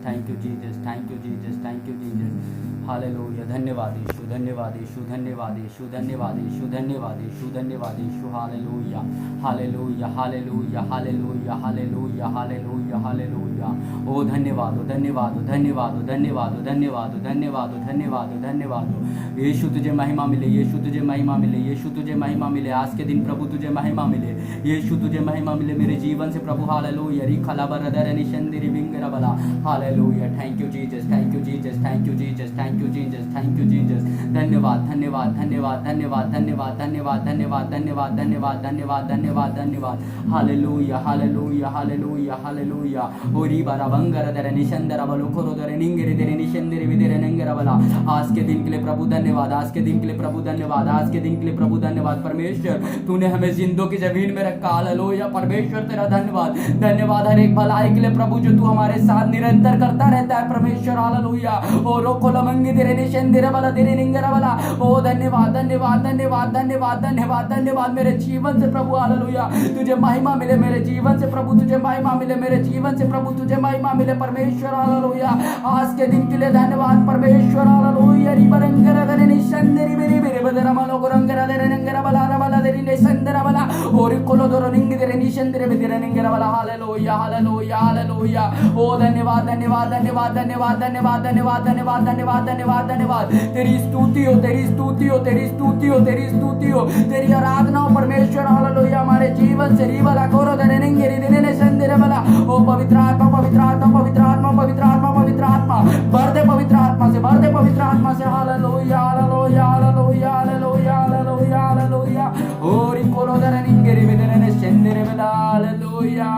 Thank you Jesus, thank you Jesus, thank you Jesus. Hallelujah, धन्यवाद यीशु, धन्यवाद यीशु, धन्यवाद यीशु, धन्यवाद यीशु, धन्यवाद यीशु, धन्यवाद Yeshu. Hallelujah, hallelujah, hallelujah, hallelujah, hallelujah, hallelujah, hallelujah. ओ धन्यवाद हो, धन्यवाद हो, धन्यवाद हो, धन्यवाद हो, धन्यवाद हो, धन्यवाद हो, धन्यवाद हो, धन्यवाद हो। यीशु तुझे महिमा मिले, यीशु तुझे महिमा मिले, यीशु तुझे महिमा मिले। आज के दिन प्रभु तुझे महिमा मिले, यीशु तुझे महिमा मिले मेरे जीवन से प्रभु। हालेलुया, रिखला बरदर निशंदिरी बिंगरा बला। Hallelujah, thank you Jesus, thank you Jesus, thank you Jesus, thank you Jesus, thank you Jesus. धन्यवाद, धन्यवाद, धन्यवाद, धन्यवाद, धन्यवाद, धन्यवाद, धन्यवाद, धन्यवाद, धन्यवाद, धन्यवाद, धन्यवाद, धन्यवाद। Hallelujah, hallelujah, hallelujah, hallelujah. ओरी बारा बंगर दर निशंदर बलो खोरो दर निंगरे दर निशंदरे विदर नंगर बला। आज के दिन के लिए प्रभु धन्यवाद, आज के दिन के लिए प्रभु धन्यवाद, आज के दिन के लिए प्रभु धन्यवाद। परमेश्वर तूने हमें जिंदों की जमीन में रखा। हालेलुया, परमेश्वर तेरा धन्यवाद, धन्यवाद हर एक भलाई के लिए प्रभु, जो तू हमारे साथ निरंतर करता रहता है परमेश्वर। हालेलुया, ओ रोको लमंगी तेरे निशंदरे बला तेरे निंगरा बला। ओ धन्यवाद, धन्यवाद, धन्यवाद, धन्यवाद, धन्यवाद, धन्यवाद मेरे जीवन से प्रभु। हालेलुया, तुझे महिमा मिले मेरे जीवन से प्रभु, तुझे महिमा मिले मेरे जीवन से प्रभु, तुझे महिमा मिले परमेश्वर। हालेलुया, आज के दिन के लिए धन्यवाद परमेश्वर। हालेलुया, रिबरंगरा दरे निशंदरी मेरे मेरे बदरा मानो गुरंगरा दरे नंगरा बला रबला दरे निशंदरा बला। और कोलो दोरो निंग दरे निशंदरे बेदरे नंगरा बला। Hallelujah, hallelujah, hallelujah. ओ धन्यवाद, धन्यवाद, धन्यवाद, धन्यवाद, धन्यवाद, धन्यवाद, धन्यवाद, धन्यवाद, धन्यवाद, धन्यवाद। तेरी स्तुति हो, तेरी स्तुति हो, तेरी स्तुति हो, तेरी स्तुति हो, तेरी आराधना हो परमेश्वर। हालेलुया, हमारे जीवन से रिबला कोरो दरे निंगरी दरे निशंदरे बला। ओ पवित्र आत्मा, पवित्र आत्मा, पवित्र आत्मा, पवित्र आत्मा, पवित्र आत्मा भर दे, पवित्र आत्मा से भर दे, पवित्र आत्मा से। Hallelujah, hallelujah, hallelujah, hallelujah, hallelujah, hallelujah. ओ रिकोरो दरे निंगरी दरे निशंदरे बला। हालेलुया,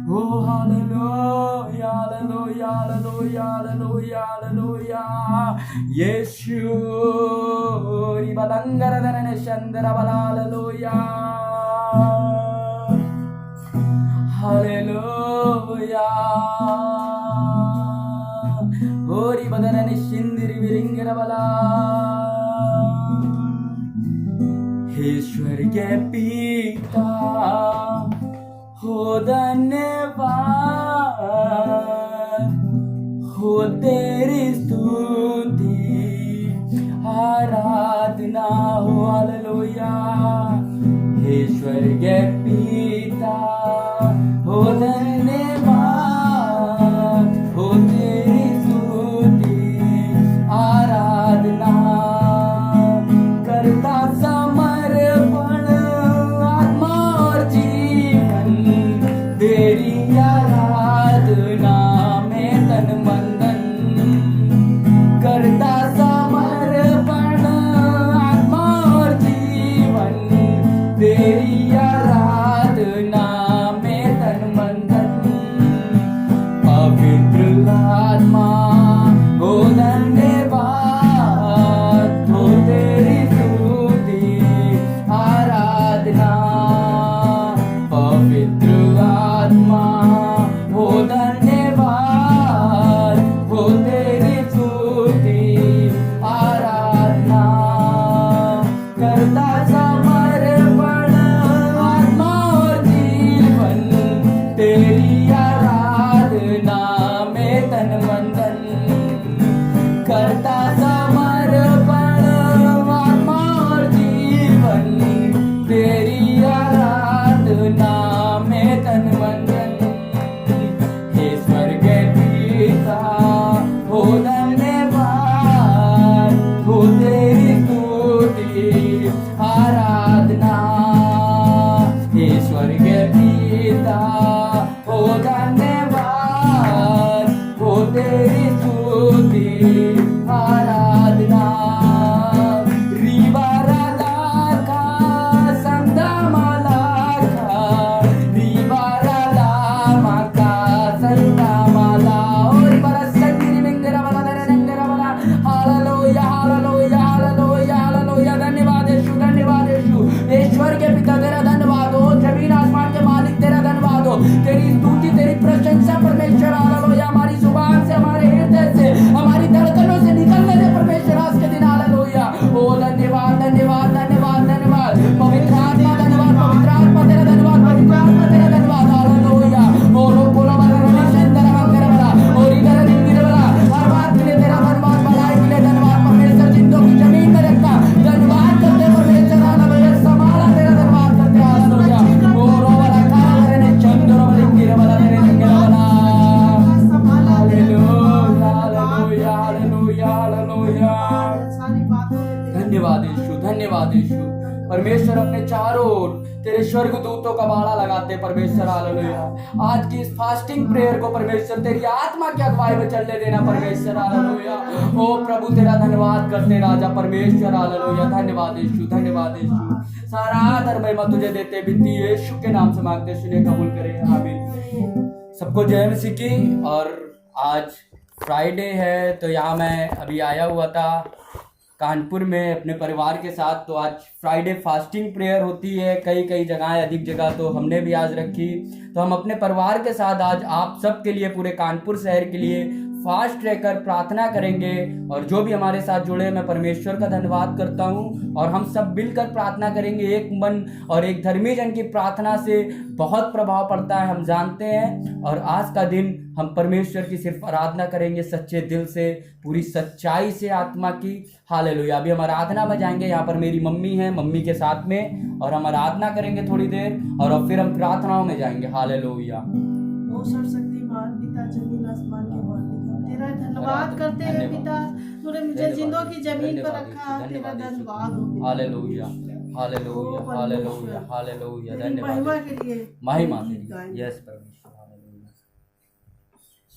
ओ hallelujah, hallelujah, hallelujah, hallelujah, hallelujah. Yeshu रिबलंगर दरे निशंदरे बला। Hallelujah, hallelujah. ओरी बदर निशिंदिरी विरिंगर बला। ईश्वर के पिता हो धन्यवाद, हो तेरी स्तुति आराधना हो। हालेलुया, ईश्वर के पिता हो धन्यवाद, हो तेरी स्तुति आराधना। करता समर्पण आत्मा और जीवन, तेरी आराधना में तन मन धन। करता समर्पण आत्मा और जीवन, तेरी आराधना में तन मन धन। पवित्र आत्मा हो धन्यवाद, हो तेरी स्तुति आराधना। पवित्र आत्मा हो धन्यवाद, हो तेरी स्तुति आराधना। करता समर्पण आत्मा और जीवन, तेरी आराधना में तन मन धन। करता समर्पण आत्मा और जीवन, तेरी आराधना में तन मन धन। हे स्वर्ग पिता हो धन्यवाद, हो तेरी स्तुति आराधना। हे स्वर्ग पिता हो धन्यवाद, हो तेरी स्तुति आराधना। रिबारा लाखा संदा मालाखा, रिबारा लामा का संदा माला। और बरस संगिरी बिंगरा बला दरे नंगरा बला। Hallelujah, hallelujah, hallelujah, hallelujah. धन्यवाद यीशु, धन्यवाद यीशु। ईश्वर के पिता तेरा धन्यवाद हो, जमीन आसमान के मालिक तेरा धन्यवाद हो। तेरी स्तुति, तेरी प्रशंसा परमेश्वर। हालेलुया, हमारी जुबान से, हमारे हृदय से, हमारी धड़कनों से निकलने दे परमेश्वर आज के दिन। हालेलुया, ओ धन्यवाद, धन्यवाद, धन्यवाद, धन्यवाद। पवित्र आत्मा धन्यवाद, पवित्र आत्मा तेरा धन्यवाद, पवित्र आत्मा तेरा धन्यवाद। हालेलुया, ओ लोको लबरा निशंदरा बंगरा बला। परमेश्वर अपने चारों ओर तेरे स्वर्गदूतों का बाड़ा लगाते परमेश्वर। हालेलुया। आज की इस फास्टिंग प्रेयर को परमेश्वर तेरी आत्मा की अगुवाई में चलने देना परमेश्वर। हालेलुया। ओ प्रभु तेरा धन्यवाद करते राजा परमेश्वर। हालेलुया। धन्यवाद यीशु, धन्यवाद यीशु। सारा आदर महिमा तुझे देते बिनती यीशु के नाम से मांगते, सुने कबूल करे, आमीन। सबको जय मसीह की। और आज फ्राइडे है तो यहाँ मैं अभी आया हुआ था कानपुर में अपने परिवार के साथ। तो आज फ्राइडे फास्टिंग प्रेयर होती है कई कई जगह, अधिक जगह, तो हमने भी आज रखी। तो हम अपने परिवार के साथ आज आप सब के लिए, पूरे कानपुर शहर के लिए फास्ट रहकर प्रार्थना करेंगे। और जो भी हमारे साथ जुड़े, मैं परमेश्वर का धन्यवाद करता हूँ। और हम सब मिलकर प्रार्थना करेंगे। एक मन और एक धर्मी जन की प्रार्थना से बहुत प्रभाव पड़ता है, हम जानते हैं। और आज का दिन हम परमेश्वर की सिर्फ आराधना करेंगे सच्चे दिल से, पूरी सच्चाई से, आत्मा की। हालेलुया। अभी हम आराधना में जाएंगे। यहाँ पर मेरी मम्मी है, मम्मी के साथ में, और हम आराधना करेंगे थोड़ी देर, और फिर हम प्रार्थनाओं में जाएंगे। हालेलुया। ओ सर्वशक्तिमान पिता, जमीन आसमान के मालिक, हम तेरा धन्यवाद करते हैं पिता। तूने मुझे जिंदों की जमीन पर रखा, तेरा धन्यवाद हो। Hallelujah, hallelujah, hallelujah, hallelujah. धन्यवाद महिमा के लिए, महिमा के लिए। यस परमेश्वर। हालेलुया।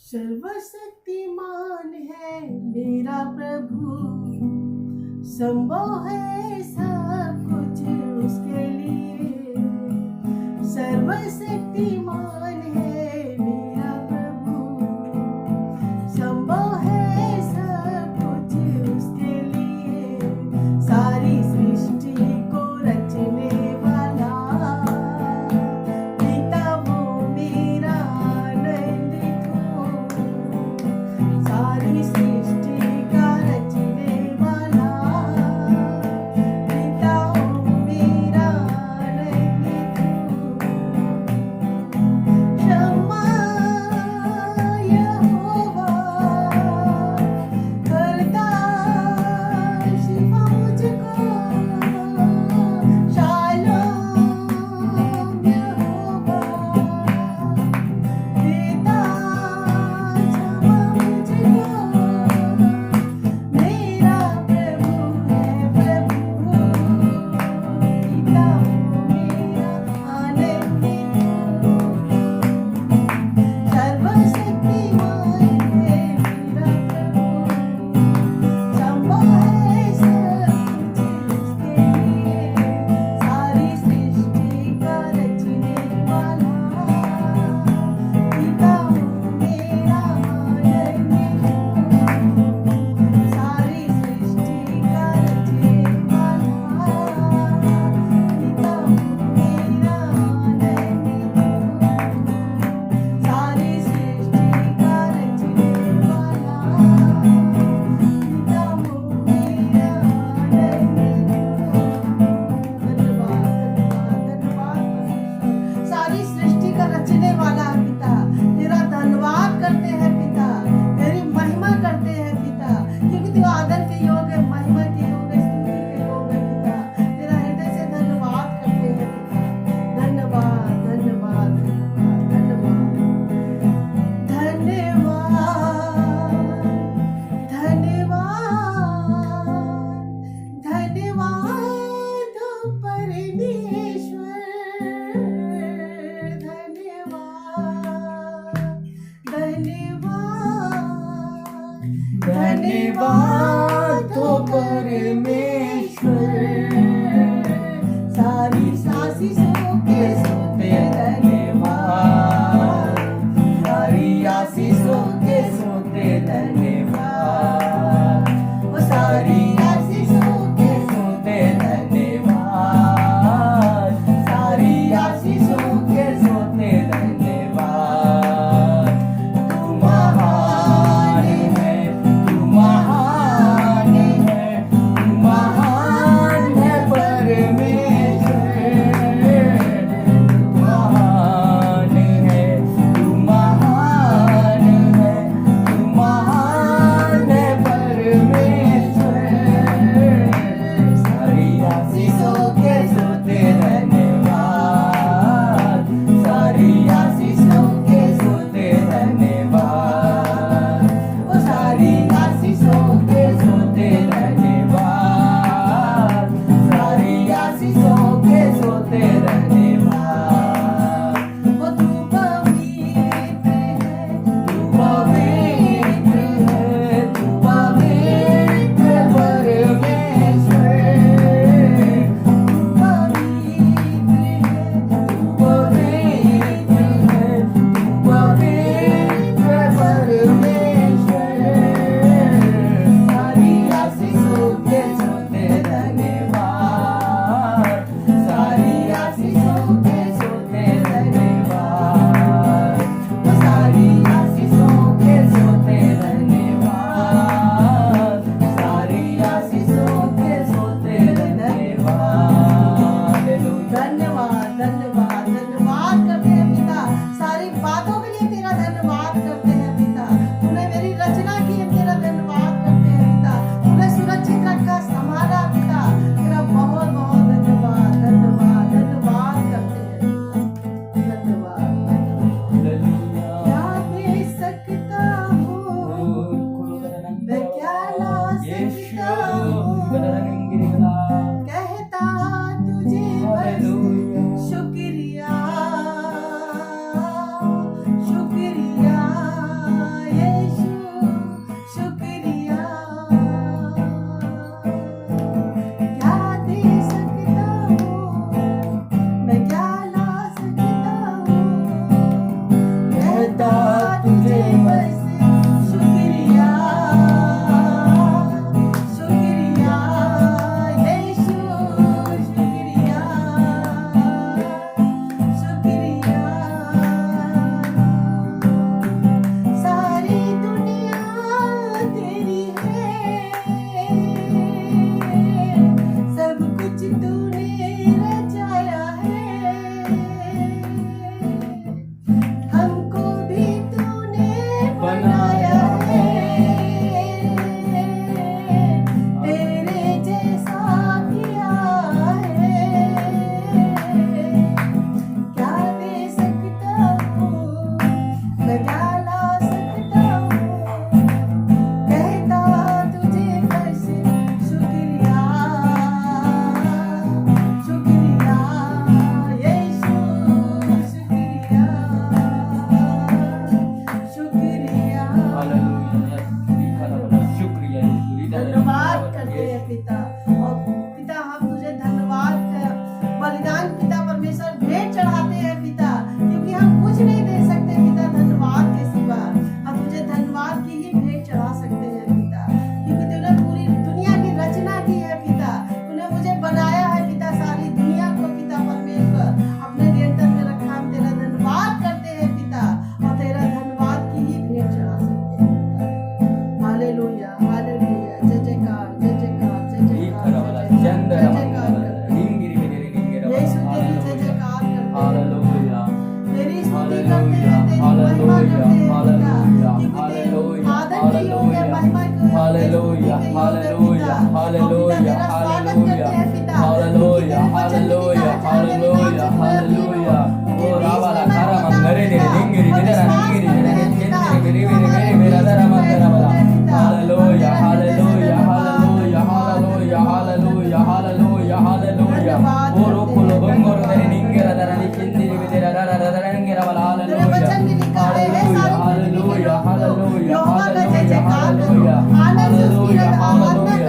सर्वशक्तिमान है मेरा प्रभु, संभव है सब कुछ उसके लिए। सर्वशक्तिमान है मेरा प्रभु, संभव है सब कुछ उसके लिए। सारी सृष्टि को रचने वाला पिता वो मेरा आनंदित हो। सारी सृष्टि का रचने वाला पिता वो मेरा आनंदित हो। क्षमा यहोवा करता शिफा मुझको। शालोम यहोवा देता क्षमा मुझको। मेरा प्रभु है प्रभु, पिता वो मेरा आनंदित हो। सर्वशक्तिमान है मेरा प्रभु, संभव है सब कुछ उसके लिए। सारी सृष्टि का रचने वाला पिता वो मेरा आनंदित हो। सारी सृष्टि का रचने वाला पिता वो मेरा आनंदित हो। सारी सृष्टि का रचने वाला पिता वो मेरा आनंदित हो। धन्यवाद, धन्यवाद, धन्यवाद। सारी सृष्टि का रचने वाला पिता, तेरा धन्यवाद करते हैं पिता, तेरी महिमा करते हैं पिता, क्योंकि तू आदर के योग है, महिमा के योग है, स्तुति के योग है पिता। तेरा हृदय से धन्यवाद करते हैं पिता। धन्यवाद, धन्यवाद, धन्यवाद, धन्यवाद, धन्यवाद, धन्यवाद, धन्यवाद हो परमेश्वर। धन्यवाद, धन्यवाद, धन्यवाद हो परमेश्वर। सारी आशीषों के सोते धन्यवाद, सारी आशीषों के सोते धन्यवाद। वो सारी आशीषों के सोते धन्यवाद, सारी आशीषों के सोते धन्यवाद। तू महान है, तू महान है, तू महान है परमेश्वर। तू महान है, तू महान है, तू महान hallelujah hallelujah hallelujah hallelujah hallelujah hallelujah hallelujah ओ रावाला कारा मंगरे दे निंगिरी निरा निंगिरी निरा केंद्रे गिरी गिरी मेरा दरा मंगरा बला hallelujah hallelujah hallelujah hallelujah hallelujah hallelujah hallelujah ओ रोकुलो बंगोर दे निंगिरा दरा निंगिरी मेरा दरा दरा निंगिरा बला hallelujah hallelujah hallelujah hallelujah hallelujah hallelujah hallelujah hallelujah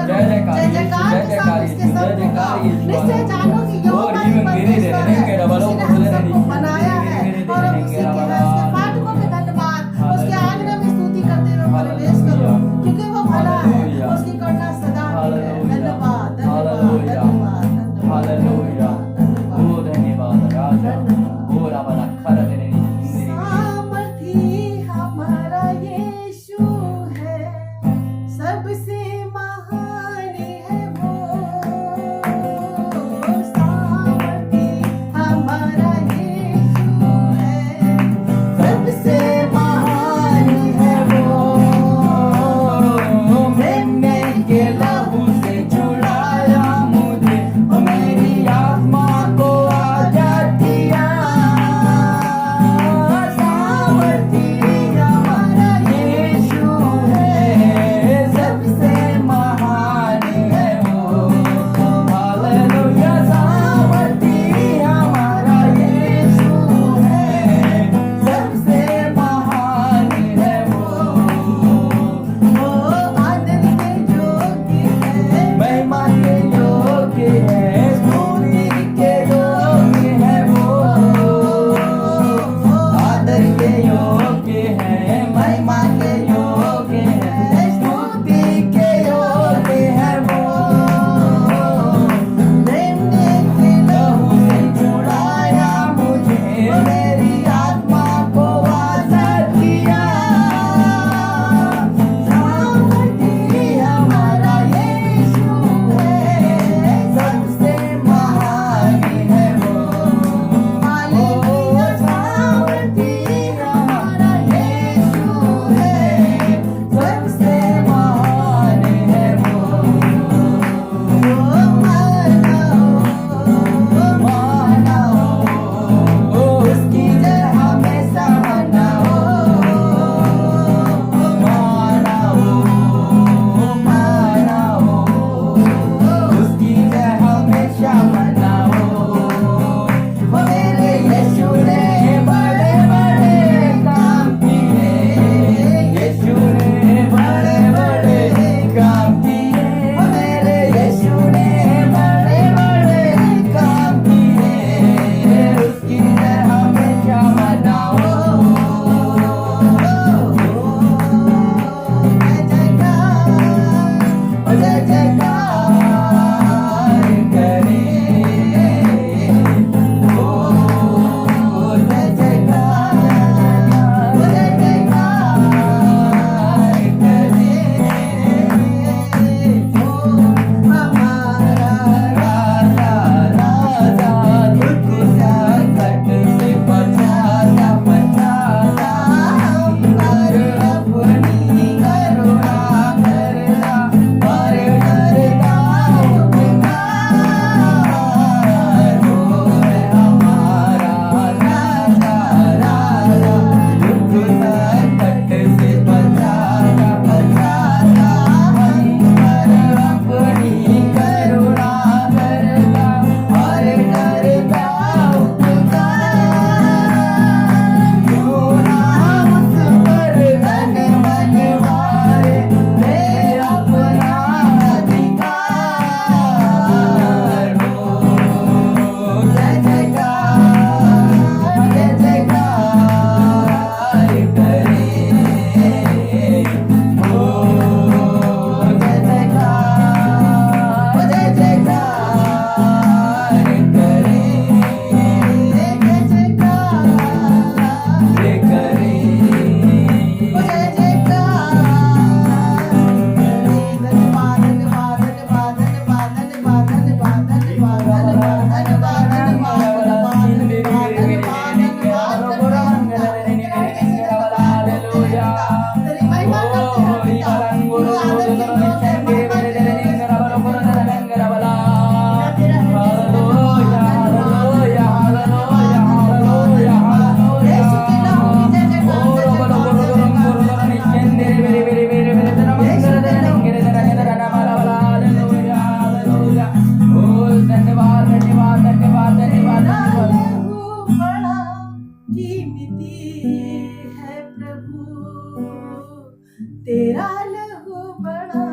तेरा लहू बड़ा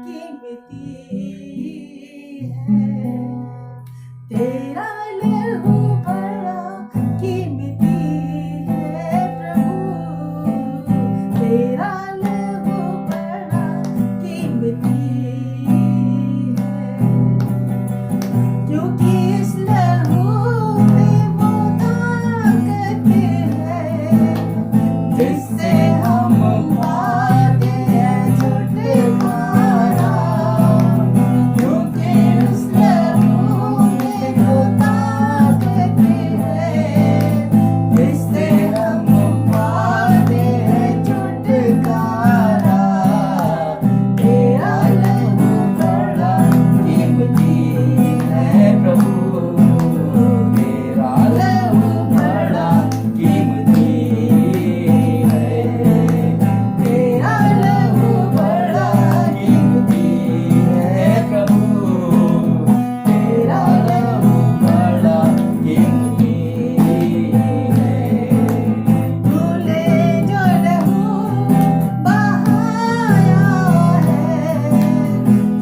कीमती है, तेरा लहू बड़ा कीमती है प्रभु, तेरा लहू बड़ा कीमती है, क्योंकि इस लहू में वो ताकत है जिससे हम पाते हैं छुटकारा, क्योंकि उस लहू में वो ताकत है जिससे हम पाते हैं छुटकारा, तेरा लहू बड़ा कीमती है प्रभु, तेरा लहू बड़ा कीमती है, तेरा लहू बड़ा कीमती है प्रभु, तेरा लहू बड़ा कीमती है, तूने जो लहू बहाया है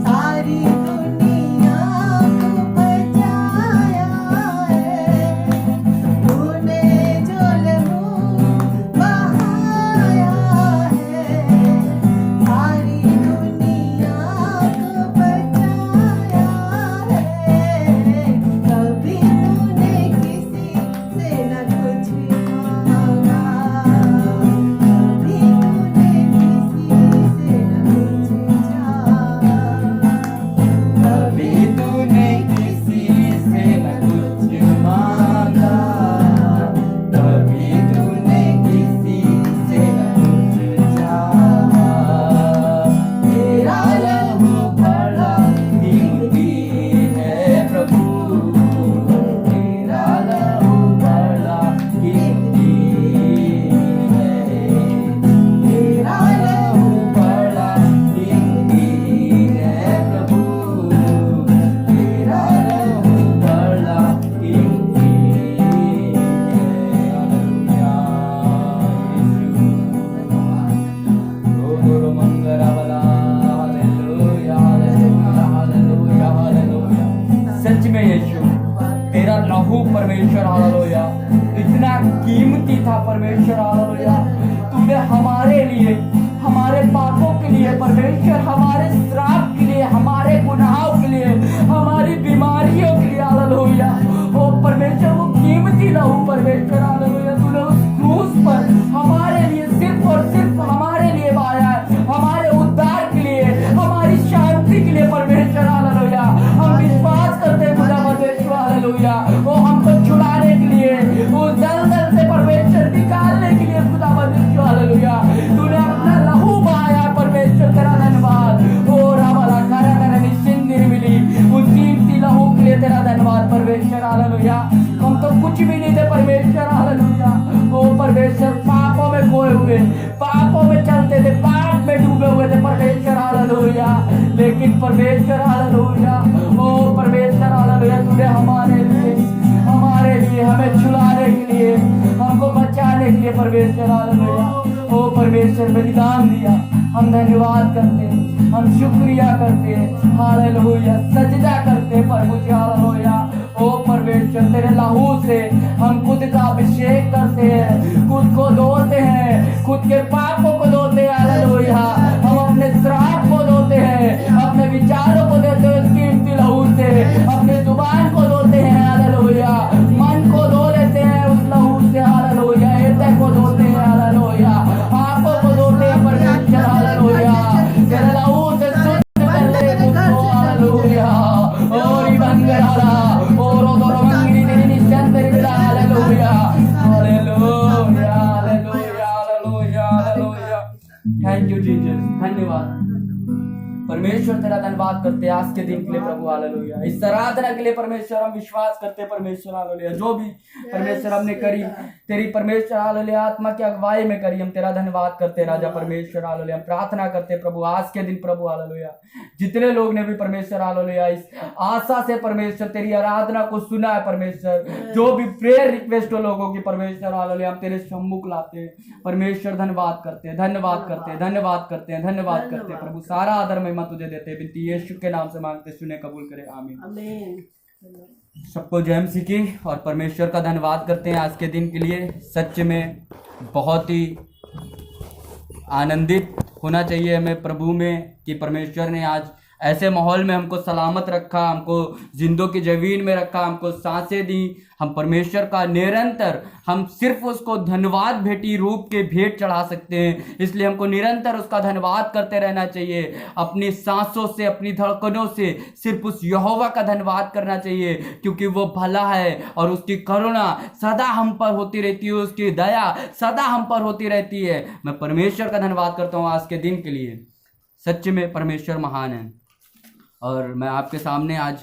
सारी दुनिया को बचाया है, तूने जो लहू बहाया है सारी दुनिया को बचाया है, कभी तूने किसी से न कुछ मांगा, कभी तूने किसी से न कुछ चाहा, कभी तूने किसी से न कुछ मांगा, कभी तूने किसी से न कुछ चाहा, तेरा लहू बड़ा कीमती है प्रभु, तेरा लहू बड़ा कीमती है, तेरा लहू बड़ा कीमती है प्रभु, तेरा लहू बड़ा कीमती है। सच में यीशु तेरा लहू परमेश्वर हालेलुया इतना कीमती था परमेश्वर हालेलुया, तूने हमारे लिए, हमारे पापों के लिए परमेश्वर, हमारे श्राप के लिए, हमारे गुनाहों के लिए, हमारी बीमारियों के लिए हालेलुया, ओ परमेश्वर वो कीमती लहू परमेश्वर हालेलुया तूने उस क्रूस पर हमारे लिए सिर्फ और सिर्फ हमारे लिए बहाया है, हमारे उद्धार के लिए, हमारी शांति के लिए परमेश्वर हालेलुया, हम विश्वास करते हैं खुदा परमेश्वर हालेलुया, वो हमको छुड़ाने के लिए, उस दलदल से परमेश्वर निकालने के लिए खुदा परमेश्वर हालेलुया तूने अपना लहू बहाया परमेश्वर, तेरा धन्यवाद, ओ रावला करा करा निश्चिंत मिली उस कीमती लहू के लिए तेरा धन्यवाद परमेश्वर हालेलुया, हम तो कुछ भी नहीं थे परमेश्वर हालेलुया, ओ परमेश्वर पापों में खोए हुए, पापों में चलते थे, पाप में डूबे हुए थे परमेश्वर हालेलुया, लेकिन परमेश्वर हालेलुया, ओ परमेश्वर हालेलुया तूने हमारे लिए हमें छुड़ाने के लिए, हमको बचाने के लिए परमेश्वर हालेलुया, ओ परमेश्वर बलिदान दिया, हम धन्यवाद करते हैं, हम शुक्रिया करते हैं हालेलुया, सजदा करते हैं प्रभु जी हालेलुया, ओ परमेश्वर तेरे लहू से हम खुद का अभिषेक करते हैं, खुद को धोते हैं, खुद के पापों को धोते हैं हालेलुया, हम अपने श्राप को धोते हैं, अपने विचारों को देते हैं उस कीमती लहू से, अपने जुबान को धोते हैं हालेलुया, मन को धो लेते हैं उस लहू से हालेलुया, हृदय को धोते हैं हालेलुया, आंखों को धोते हैं परमेश्वर हालेलुया, तेरे लहू से शुद्ध कर ले मुझको हालेलुया, और बंगराला और दोरो मंगनी तेरी निश्चय तेरी विदा hallelujah hallelujah hallelujah hallelujah hallelujah, thank you Jesus, धन्यवाद परमेश्वर तेरा धन्यवाद करते हैं आज के दिन के लिए प्रभु हालेलुया। इस आराधना के लिए परमेश्वर हम विश्वास करते हैं परमेश्वर हालेलुया। जो भी परमेश्वर हमने करी तेरी परमेश्वर हालेलुया आत्मा की अगुवाई में करी, हम तेरा धन्यवाद करते हैं राजा परमेश्वर हालेलुया। हम प्रार्थना करते हैं प्रभु आज के दिन प्रभु हालेलुया, जितने लोग ने भी परमेश्वर हालेलुया इस आशा से परमेश्वर तेरी आराधना को सुना है परमेश्वर, जो भी प्रेयर रिक्वेस्ट हो लोगों की परमेश्वर हालेलुया, हम तेरे सम्मुख लाते हैं परमेश्वर। धन्यवाद करते हैं, धन्यवाद करते हैं, धन्यवाद करते हैं, धन्यवाद करते हैं प्रभु। सारा आदर महिमा तुझे देते हैं, बिनती यीशु के नाम से मांगते, सुने कबूल करे, आमीन आमीन। सबको जय मसीह की। और परमेश्वर का धन्यवाद करते हैं आज के दिन के लिए। सच में बहुत ही आनंदित होना चाहिए हमें प्रभु में कि परमेश्वर ने आज ऐसे माहौल में हमको सलामत रखा, हमको जिंदों की जमीन में रखा, हमको सांसें दी। हम परमेश्वर का निरंतर हम सिर्फ उसको धन्यवाद भेटी रूप के भेंट चढ़ा सकते हैं, इसलिए हमको निरंतर उसका धन्यवाद करते रहना चाहिए। अपनी सांसों से, अपनी धड़कनों से सिर्फ उस यहोवा का धन्यवाद करना चाहिए, क्योंकि वो भला है और उसकी करुणा सदा हम पर होती रहती है, उसकी दया सदा हम पर होती रहती है। मैं परमेश्वर का धन्यवाद करता हूँ आज के दिन के लिए। सच में परमेश्वर महान है। और मैं आपके सामने आज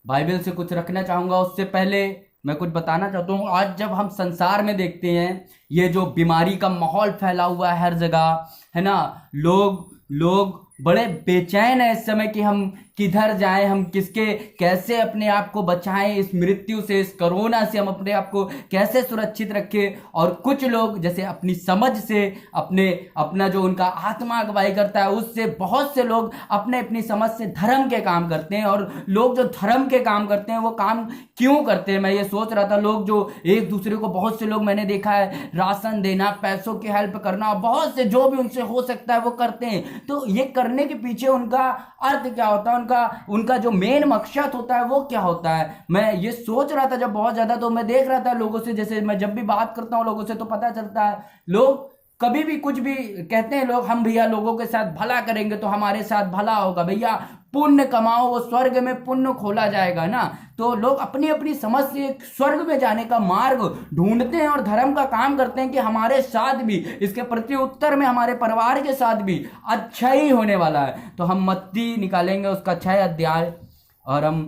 बाइबल से कुछ रखना चाहूँगा। उससे पहले मैं कुछ बताना चाहता हूँ। आज जब हम संसार में देखते हैं ये जो बीमारी का माहौल फैला हुआ है हर जगह, है ना, लोग बड़े बेचैन है इस समय कि हम किधर जाएं, हम किसके कैसे अपने आप को बचाएं इस मृत्यु से, इस कोरोना से हम अपने आप को कैसे सुरक्षित रखें। और कुछ लोग जैसे अपनी समझ से अपना जो उनका आत्मा अगुवाई करता है उससे, बहुत से लोग अपनी समझ से धर्म के काम करते हैं। और लोग जो धर्म के काम करते हैं वो काम क्यों करते हैं, मैं ये सोच रहा था। लोग जो एक दूसरे को, बहुत से लोग मैंने देखा है राशन देना, पैसों की हेल्प करना, बहुत से जो भी उनसे हो सकता है वो करते हैं। तो ये करने के पीछे उनका अर्थ क्या होता है, उनका जो मेन मकसद होता है वो क्या होता है। मैं ये सोच रहा था जब बहुत ज्यादा, तो मैं देख रहा था लोगों से, जैसे मैं जब भी बात करता हूँ लोगों से तो पता चलता है लोग कभी भी कुछ भी कहते हैं लोग, हम भैया लोगों के साथ भला करेंगे तो हमारे साथ भला होगा, भैया पुण्य कमाओ वो स्वर्ग में पुण्य खोला जाएगा ना। तो लोग अपनी अपनी समझ से स्वर्ग में जाने का मार्ग ढूंढते हैं और धर्म का काम करते हैं कि हमारे साथ भी, इसके प्रति उत्तर में हमारे परिवार के साथ भी अच्छा ही होने वाला है। तो हम मत्ती निकालेंगे उसका 6 अध्याय और हम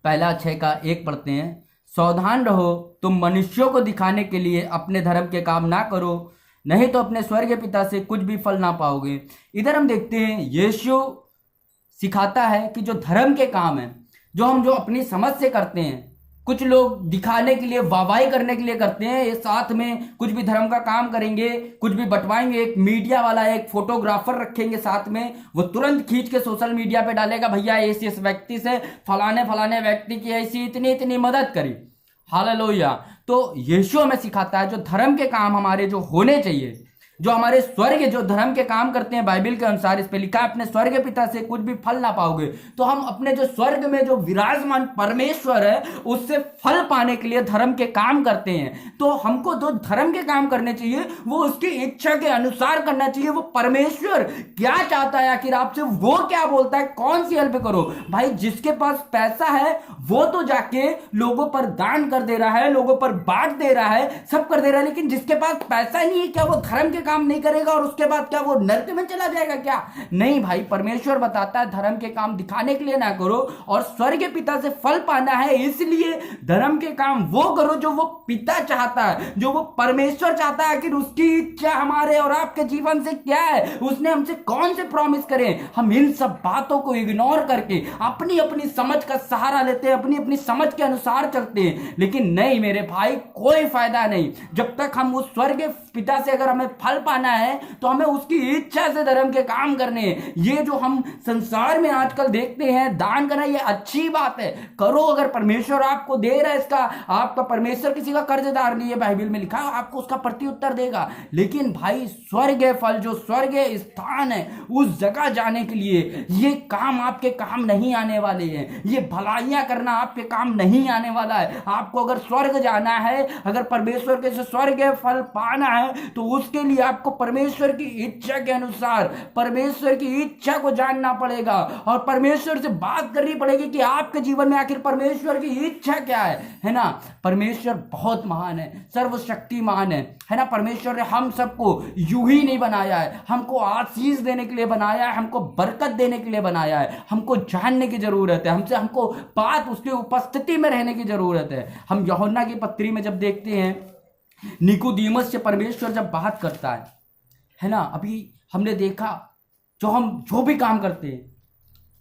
पहला 6 का 1 पढ़ते हैं। सावधान रहो, तुम मनुष्यों को दिखाने के लिए अपने धर्म के काम ना करो, नहीं तो अपने स्वर्गीय पिता से कुछ भी फल ना पाओगे। इधर हम देखते हैं यीशु सिखाता है कि जो धर्म के काम है, जो अपनी समझ से करते हैं, कुछ लोग दिखाने के लिए, वाहवाही करने के लिए करते हैं, ये साथ में कुछ भी धर्म का काम करेंगे, कुछ भी बंटवाएंगे, एक मीडिया वाला, एक फोटोग्राफर रखेंगे साथ में, वो तुरंत खींच के सोशल मीडिया पे डालेगा, भैया इस व्यक्ति से फलाने व्यक्ति की ऐसी इतनी मदद करी, हालेलुया। तो यीशु हमें सिखाता है जो धर्म के काम हमारे जो होने चाहिए, जो हमारे स्वर्ग, जो धर्म के काम करते हैं बाइबल के अनुसार, इस पे लिखा है अपने स्वर्ग पिता से कुछ भी फल ना पाओगे। तो हम अपने जो स्वर्ग में जो विराजमान परमेश्वर है उससे फल पाने के लिए धर्म के काम करते हैं। तो हमको जो धर्म के काम करने चाहिए वो उसकी इच्छा के अनुसार करना चाहिए। वो परमेश्वर क्या चाहता है आखिर आपसे, वो क्या बोलता है, कौन सी हेल्प करो। भाई जिसके पास पैसा है वो तो जाके लोगों पर दान कर दे रहा है, लोगों पर बांट दे रहा है, सब कर दे रहा है, लेकिन जिसके पास पैसा नहीं है क्या वो धर्म के काम नहीं करेगा और उसके बाद क्या वो नरक में चला जाएगा क्या? नहीं भाई, परमेश्वर बताता है धर्म के काम दिखाने के लिए ना करो और स्वर्गीय पिता से फल पाना है, इसलिए धर्म के काम वो करो जो वो पिता चाहता है, जो वो परमेश्वर चाहता है। आखिर उसकी इच्छा हमारे और आपके जीवन से क्या है, उसने हमसे कौन से प्रॉमिस करे। हम इन सब बातों को इग्नोर करके अपनी अपनी समझ का सहारा लेते हैं, अपनी अपनी समझ के अनुसार चलते हैं। लेकिन नहीं मेरे भाई, कोई फायदा नहीं। जब तक हम उस स्वर्गीय पिता से अगर हमें फल पाना है तो हमें उसकी इच्छा से धर्म के काम करने हैं। ये जो हम संसार में आजकल देखते हैं दान करना, ये अच्छी बात है, करो। अगर परमेश्वर आपको दे रहा है, इसका आपका परमेश्वर किसी का कर्जदार नहीं है, बाइबल में लिखा है, आपको उसका प्रत्युत्तर देगा। लेकिन भाई स्वर्गीय फल, जो स्वर्गीय स्थान है, उस जगह जाने के लिए ये काम आपके काम नहीं आने वाले हैं, ये भलाइयां करना आपके काम नहीं आने वाला है। आपको अगर स्वर्ग जाना है, अगर परमेश्वर के स्वर्गीय फल पाना है तो उसके लिए आपको परमेश्वर की इच्छा के अनुसार परमेश्वर की इच्छा को जानना पड़ेगा और परमेश्वर से बात करनी पड़ेगी कि आपके जीवन में आखिर परमेश्वर की इच्छा क्या है ना। परमेश्वर बहुत महान है, सर्वशक्तिमान है ना। परमेश्वर ने हम सबको यूं ही नहीं बनाया है, हमको आशीष देने के लिए बनाया है, हमको बरकत देने के लिए बनाया है। हमको जानने की जरूरत है, हमको बात उसकी उपस्थिति में रहने की जरूरत है। हम यूहन्ना की पत्री में जब देखते हैं निकोदेमुस से परमेश्वर जब बात करता है ना। अभी हमने देखा हम जो भी काम करते हैं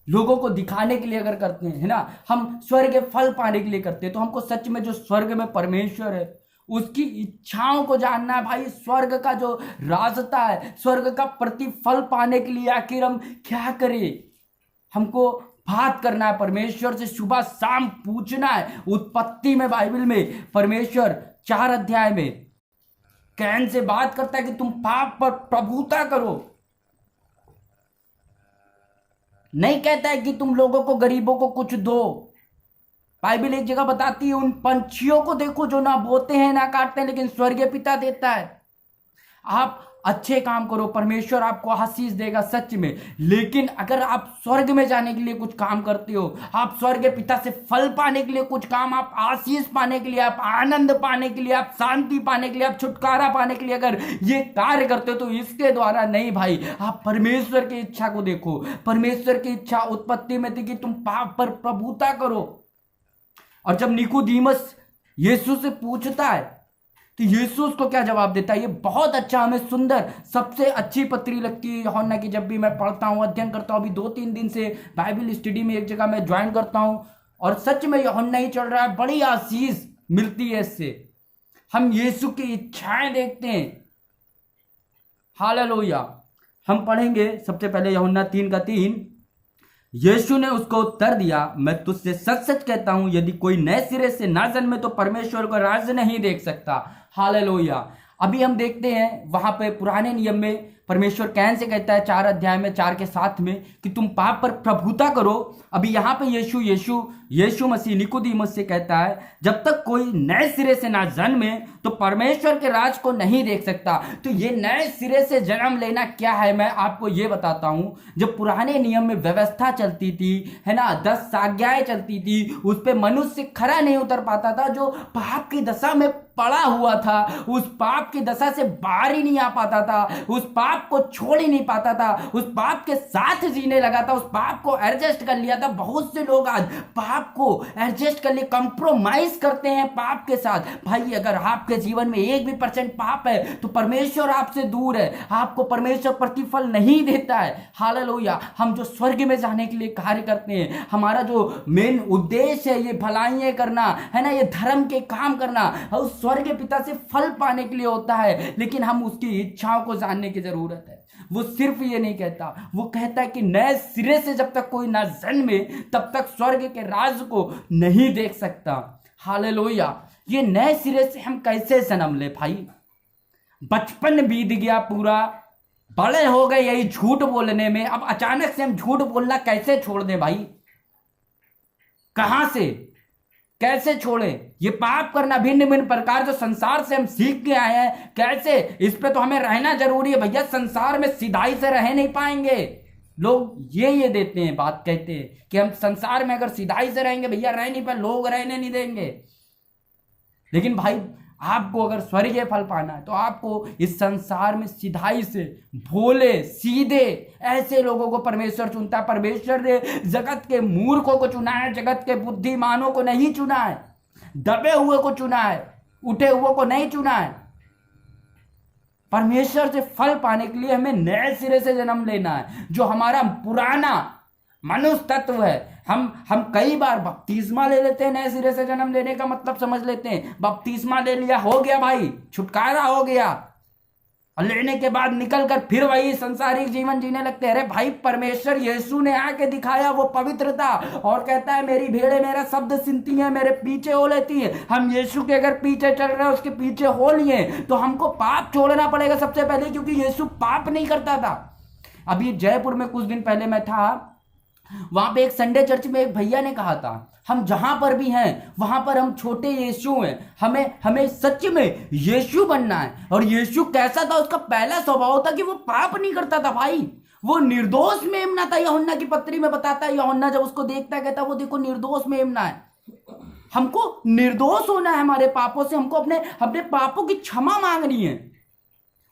लोगों को दिखाने के लिए अगर करते हैं है ना, हम स्वर्ग के फल पाने के लिए करते हैं, तो हमको सच में जो स्वर्ग में परमेश्वर है उसकी इच्छाओं को जानना है भाई। स्वर्ग का जो रास्ता है, स्वर्ग का प्रतिफल पाने के लिए आखिर हम क्या करें। हमको बात करना है परमेश्वर से, सुबह शाम पूछना है। उत्पत्ति में बाइबल में परमेश्वर 4 अध्याय में कैन से बात करता है कि तुम पाप पर प्रभुता करो। नहीं कहता है कि तुम लोगों को, गरीबों को कुछ दो। बाइबल एक जगह बताती है उन पंछियों को देखो जो ना बोते हैं ना काटते हैं, लेकिन स्वर्गीय पिता देता है। आप अच्छे काम करो, परमेश्वर आपको आशीष देगा सच में। लेकिन अगर आप स्वर्ग में जाने के लिए कुछ काम करते हो, आप स्वर्गीय पिता से फल पाने के लिए कुछ काम, आप आशीष पाने के लिए, आप आनंद पाने के लिए, आप शांति पाने के लिए, आप छुटकारा पाने के लिए अगर ये कार्य करते हो तो इसके द्वारा नहीं भाई। आप परमेश्वर की इच्छा को देखो। परमेश्वर की इच्छा उत्पत्ति में थी कि तुम पाप पर प्रभुता करो। और जब निकोदेमुस यीशु से पूछता है तो यीशु उसको क्या जवाब देता है, ये बहुत अच्छा, हमें सुंदर, सबसे अच्छी पत्री लगती है यूहन्ना की। जब भी मैं पढ़ता हूँ, अध्ययन करता हूँ, अभी 2-3 दिन से बाइबल स्टडी में एक जगह मैं ज्वाइन करता हूँ और सच में यूहन्ना ही चल रहा है, बड़ी आशीष मिलती है इससे। हम यीशु की इच्छाएं देखते हैं। हालेलुया। हम पढ़ेंगे सबसे पहले यूहन्ना 3:3। यीशु ने उसको उत्तर दिया, मैं तुझसे सच सच कहता हूं, यदि कोई नए सिरे से ना जन्मे तो परमेश्वर का राज्य नहीं देख सकता। हालेलुया। अभी हम देखते हैं वहां पे पुराने नियम में परमेश्वर कैन से कहता है 4 अध्याय में 4:7 में कि तुम पाप पर प्रभुता करो। अभी यहाँ पे यीशु मसीह निकोदेमुस से कहता है जब तक कोई नए सिरे से ना जन्मे तो परमेश्वर के राज को नहीं देख सकता। तो ये नए सिरे से जन्म लेना क्या है, मैं आपको ये बताता हूं। जब पुराने नियम में व्यवस्था चलती थी है ना, 10 आज्ञाएं चलती थी, उस पे मनुष्य खरा नहीं उतर पाता था। जो पाप की दशा में पड़ा हुआ था, उस पाप की दशा से बाहर ही नहीं आ पाता था, उस पाप को छोड़ ही नहीं पाता था, उस पाप के साथ जीने लगा था, उस पाप को एडजस्ट कर लिया था। बहुत से लोग आज पाप को एडजस्ट कर लिए, कंप्रोमाइज करते हैं पाप के साथ। भाई अगर आपके जीवन में 1% पाप है तो परमेश्वर आपसे दूर है, आपको परमेश्वर प्रतिफल नहीं देता है। हालेलुया। हम जो स्वर्ग में जाने के लिए कार्य करते हैं, हमारा जो मेन उद्देश्य है ये भलाइयां करना है ना, ये धर्म के काम करना, उस स्वर्ग पिता से फल पाने के लिए होता है। लेकिन हम उसकी इच्छाओं को जानने की जरूरत है। वो सिर्फ ये नहीं कहता, वो कहता है कि नए सिरे से जब तक कोई ना जन्मे तब तक स्वर्ग के राज को नहीं देख सकता। हालेलुया। ये नए सिरे से हम कैसे जन्म ले भाई? बचपन बीत गया पूरा, बड़े हो गए यही झूठ बोलने में, अब अचानक से हम झूठ बोलना कैसे छोड़ दें भाई? कहां से कैसे छोड़े? ये पाप करना भिन्न भिन्न प्रकार जो संसार से हम सीख के आए हैं, कैसे इस पे तो हमें रहना जरूरी है भैया। संसार में सीधाई से रह नहीं पाएंगे। लोग ये देते हैं, बात कहते हैं कि हम संसार में अगर सीधाई से रहेंगे भैया रह नहीं पाए, लोग रहने नहीं देंगे। लेकिन भाई आपको अगर स्वर्गीय फल पाना है तो आपको इस संसार में सीधाई से, भोले सीधे ऐसे लोगों को परमेश्वर चुनता है। परमेश्वर ने जगत के मूर्खों को चुना है, जगत के बुद्धिमानों को नहीं चुना है, दबे हुए को चुना है, उठे हुए को नहीं चुना है। परमेश्वर से फल पाने के लिए हमें नए सिरे से जन्म लेना है। जो हमारा पुराना मनुष्य तत्व है, हम कई बार बपतिस्मा ले लेते हैं। नए सिरे से जन्म लेने का मतलब समझ लेते हैं, बपतिस्मा ले लिया, हो गया भाई, छुटकारा हो गया, और लेने के बाद निकल कर फिर वही संसारिक जीवन जीने लगते हैं। अरे भाई परमेश्वर यीशु ने आके दिखाया वो पवित्रता, और कहता है मेरी भेड़ें मेरा शब्द सुनती हैं, मेरे पीछे हो लेती है। हम यीशु के अगर पीछे चल रहे हैं, उसके पीछे हो लिए, तो हमको पाप छोड़ना पड़ेगा सबसे पहले, क्योंकि यीशु पाप नहीं करता था। अभी जयपुर में कुछ दिन पहले मैं था, वहां पे एक संडे चर्च में एक भैया ने कहा था, हम जहां पर भी हैं वहां पर हम छोटे यीशु हैं, हमें हमें सच में यीशु बनना है। और यीशु कैसा था? उसका पहला स्वभाव था कि वो पाप नहीं करता था भाई, वो निर्दोष मेमना था। यूहन्ना की पत्री में बताता है, यूहन्ना जब उसको देखता है कहता है वो देखो निर्दोष मेमना है। हमको निर्दोष होना है हमारे पापों से, हमको अपने अपने पापों की क्षमा मांगनी है,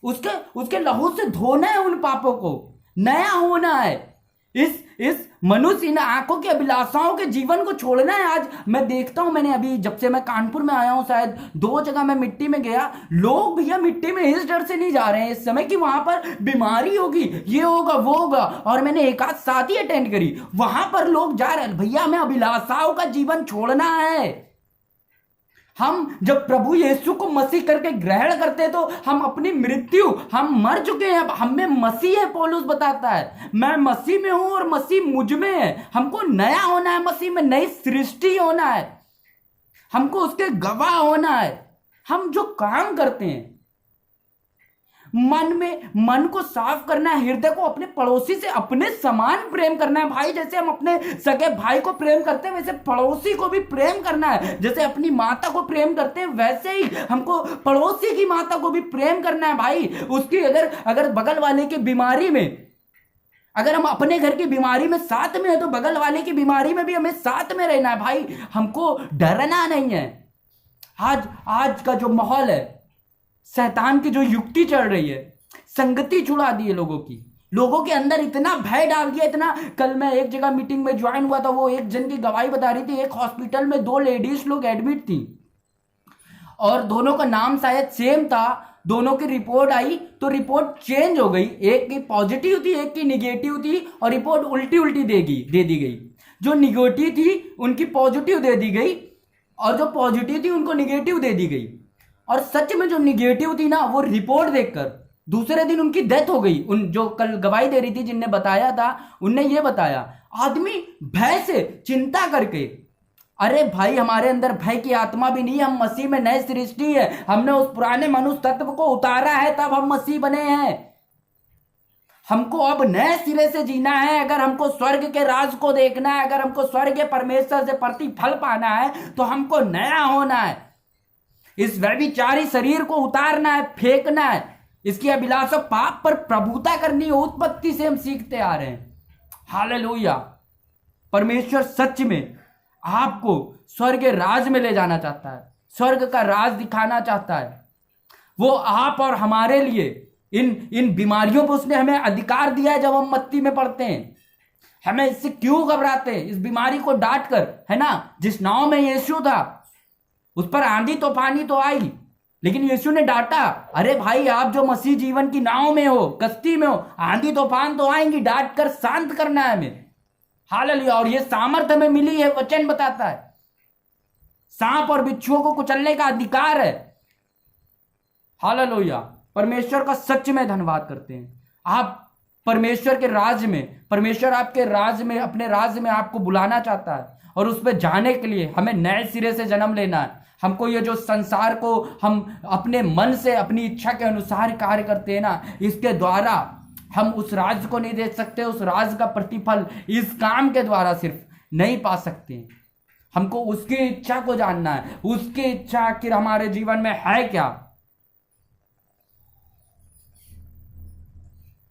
उसके उसके लहू से धोना है उन पापों को, नया होना है। इस मनुष्य इन आंखों की अभिलाषाओं के जीवन को छोड़ना है। आज मैं देखता हूं, मैंने अभी जब से मैं कानपुर में आया हूं, शायद 2 जगह मैं मिट्टी में गया, लोग भैया मिट्टी में इस डर से नहीं जा रहे हैं इस समय कि वहां पर बीमारी होगी, ये होगा वो होगा। और मैंने एक आध शादी अटेंड करी, वहां पर लोग जा रहे हैं, भैया हमें अभिलाषाओं का जीवन छोड़ना है। हम जब प्रभु यीशु को मसीह करके ग्रहण करते तो हम अपनी मृत्यु, हम मर चुके हैं, हम में मसीह है। पौलुस बताता है मैं मसीह में हूं और मसीह मुझ में है। हमको नया होना है, मसीह में नई सृष्टि होना है, हमको उसके गवाह होना है। हम जो काम करते हैं, मन को साफ करना है, हृदय को अपने पड़ोसी से अपने समान प्रेम करना है भाई। जैसे हम अपने सगे भाई को प्रेम करते हैं वैसे पड़ोसी को भी प्रेम करना है। जैसे अपनी माता को प्रेम करते हैं वैसे ही हमको पड़ोसी की माता को भी प्रेम करना है भाई। उसकी अगर बगल वाले की बीमारी में, अगर हम अपने घर की बीमारी में साथ में है तो बगल वाले की बीमारी में भी हमें साथ में रहना है भाई, हमको डरना नहीं है। आज का जो माहौल है, शैतान की जो युक्ति चल रही है, संगति छुड़ा दी है लोगों की, लोगों के अंदर इतना भय डाल दिया इतना। कल मैं एक जगह मीटिंग में ज्वाइन हुआ था, वो एक जन की गवाही बता रही थी, एक हॉस्पिटल में 2 लेडीज लोग एडमिट थी और दोनों का नाम शायद सेम था। दोनों की रिपोर्ट आई तो रिपोर्ट चेंज हो गई, एक की पॉजिटिव थी एक की निगेटिव थी और रिपोर्ट उल्टी दे दी गई। जो निगेटिव थी उनकी पॉजिटिव दे दी गई और जो पॉजिटिव थी उनको निगेटिव दे दी गई। और सच में जो निगेटिव थी ना, वो रिपोर्ट देखकर दूसरे दिन उनकी डेथ हो गई। उन जो कल गवाही दे रही थी जिनने बताया था, उनने ये बताया, आदमी भय से चिंता करके, अरे भाई हमारे अंदर भय की आत्मा भी नहीं है, हम मसीह में नए सृष्टि है, हमने उस पुराने मनुष्य तत्व को उतारा है तब हम मसीह बने हैं। हमको अब नए सिरे से जीना है। अगर हमको स्वर्ग के राज को देखना है, अगर हमको स्वर्ग के परमेश्वर से प्रतिफल पाना है तो हमको नया होना है। इस व्यभिचारी शरीर को उतारना है, फेंकना है। इसकी अभिलाषा पाप पर प्रभुता करनी है, उत्पत्ति से हम सीखते आ रहे हैं। हालेलुया। परमेश्वर सच में आपको स्वर्ग राज में ले जाना चाहता है, स्वर्ग का राज दिखाना चाहता है। वो आप और हमारे लिए इन बीमारियों पर उसने हमें अधिकार दिया है। जब हम मत्ती में पढ़ते हैं, हमें इससे क्यों घबराते हैं, इस बीमारी को डांट कर, है ना। जिस नाव में यीशु था उस पर आंधी तूफानी तो आई, लेकिन यीशु ने डांटा, अरे भाई आप जो मसीह जीवन की नाव में हो, कश्ती में हो, आंधी तूफान तो आएंगी, डांट कर शांत करना है हमें। हालेलुया। और ये सामर्थ्य हमें मिली है, वचन बताता है, सांप और बिच्छुओं को कुचलने का अधिकार है। हालेलुया। परमेश्वर का सच में धन्यवाद करते हैं। आप परमेश्वर के राज में, परमेश्वर आपके राज में, अपने राज में आपको बुलाना चाहता है और उस पर जाने के लिए हमें नए सिरे से जन्म लेना है। हमको ये जो संसार को हम अपने मन से अपनी इच्छा के अनुसार कार्य करते हैं ना, इसके द्वारा हम उस राज को नहीं देख सकते। उस राज का प्रतिफल इस काम के द्वारा सिर्फ नहीं पा सकते। हमको उसकी इच्छा को जानना है, उसकी इच्छा आखिर हमारे जीवन में है क्या।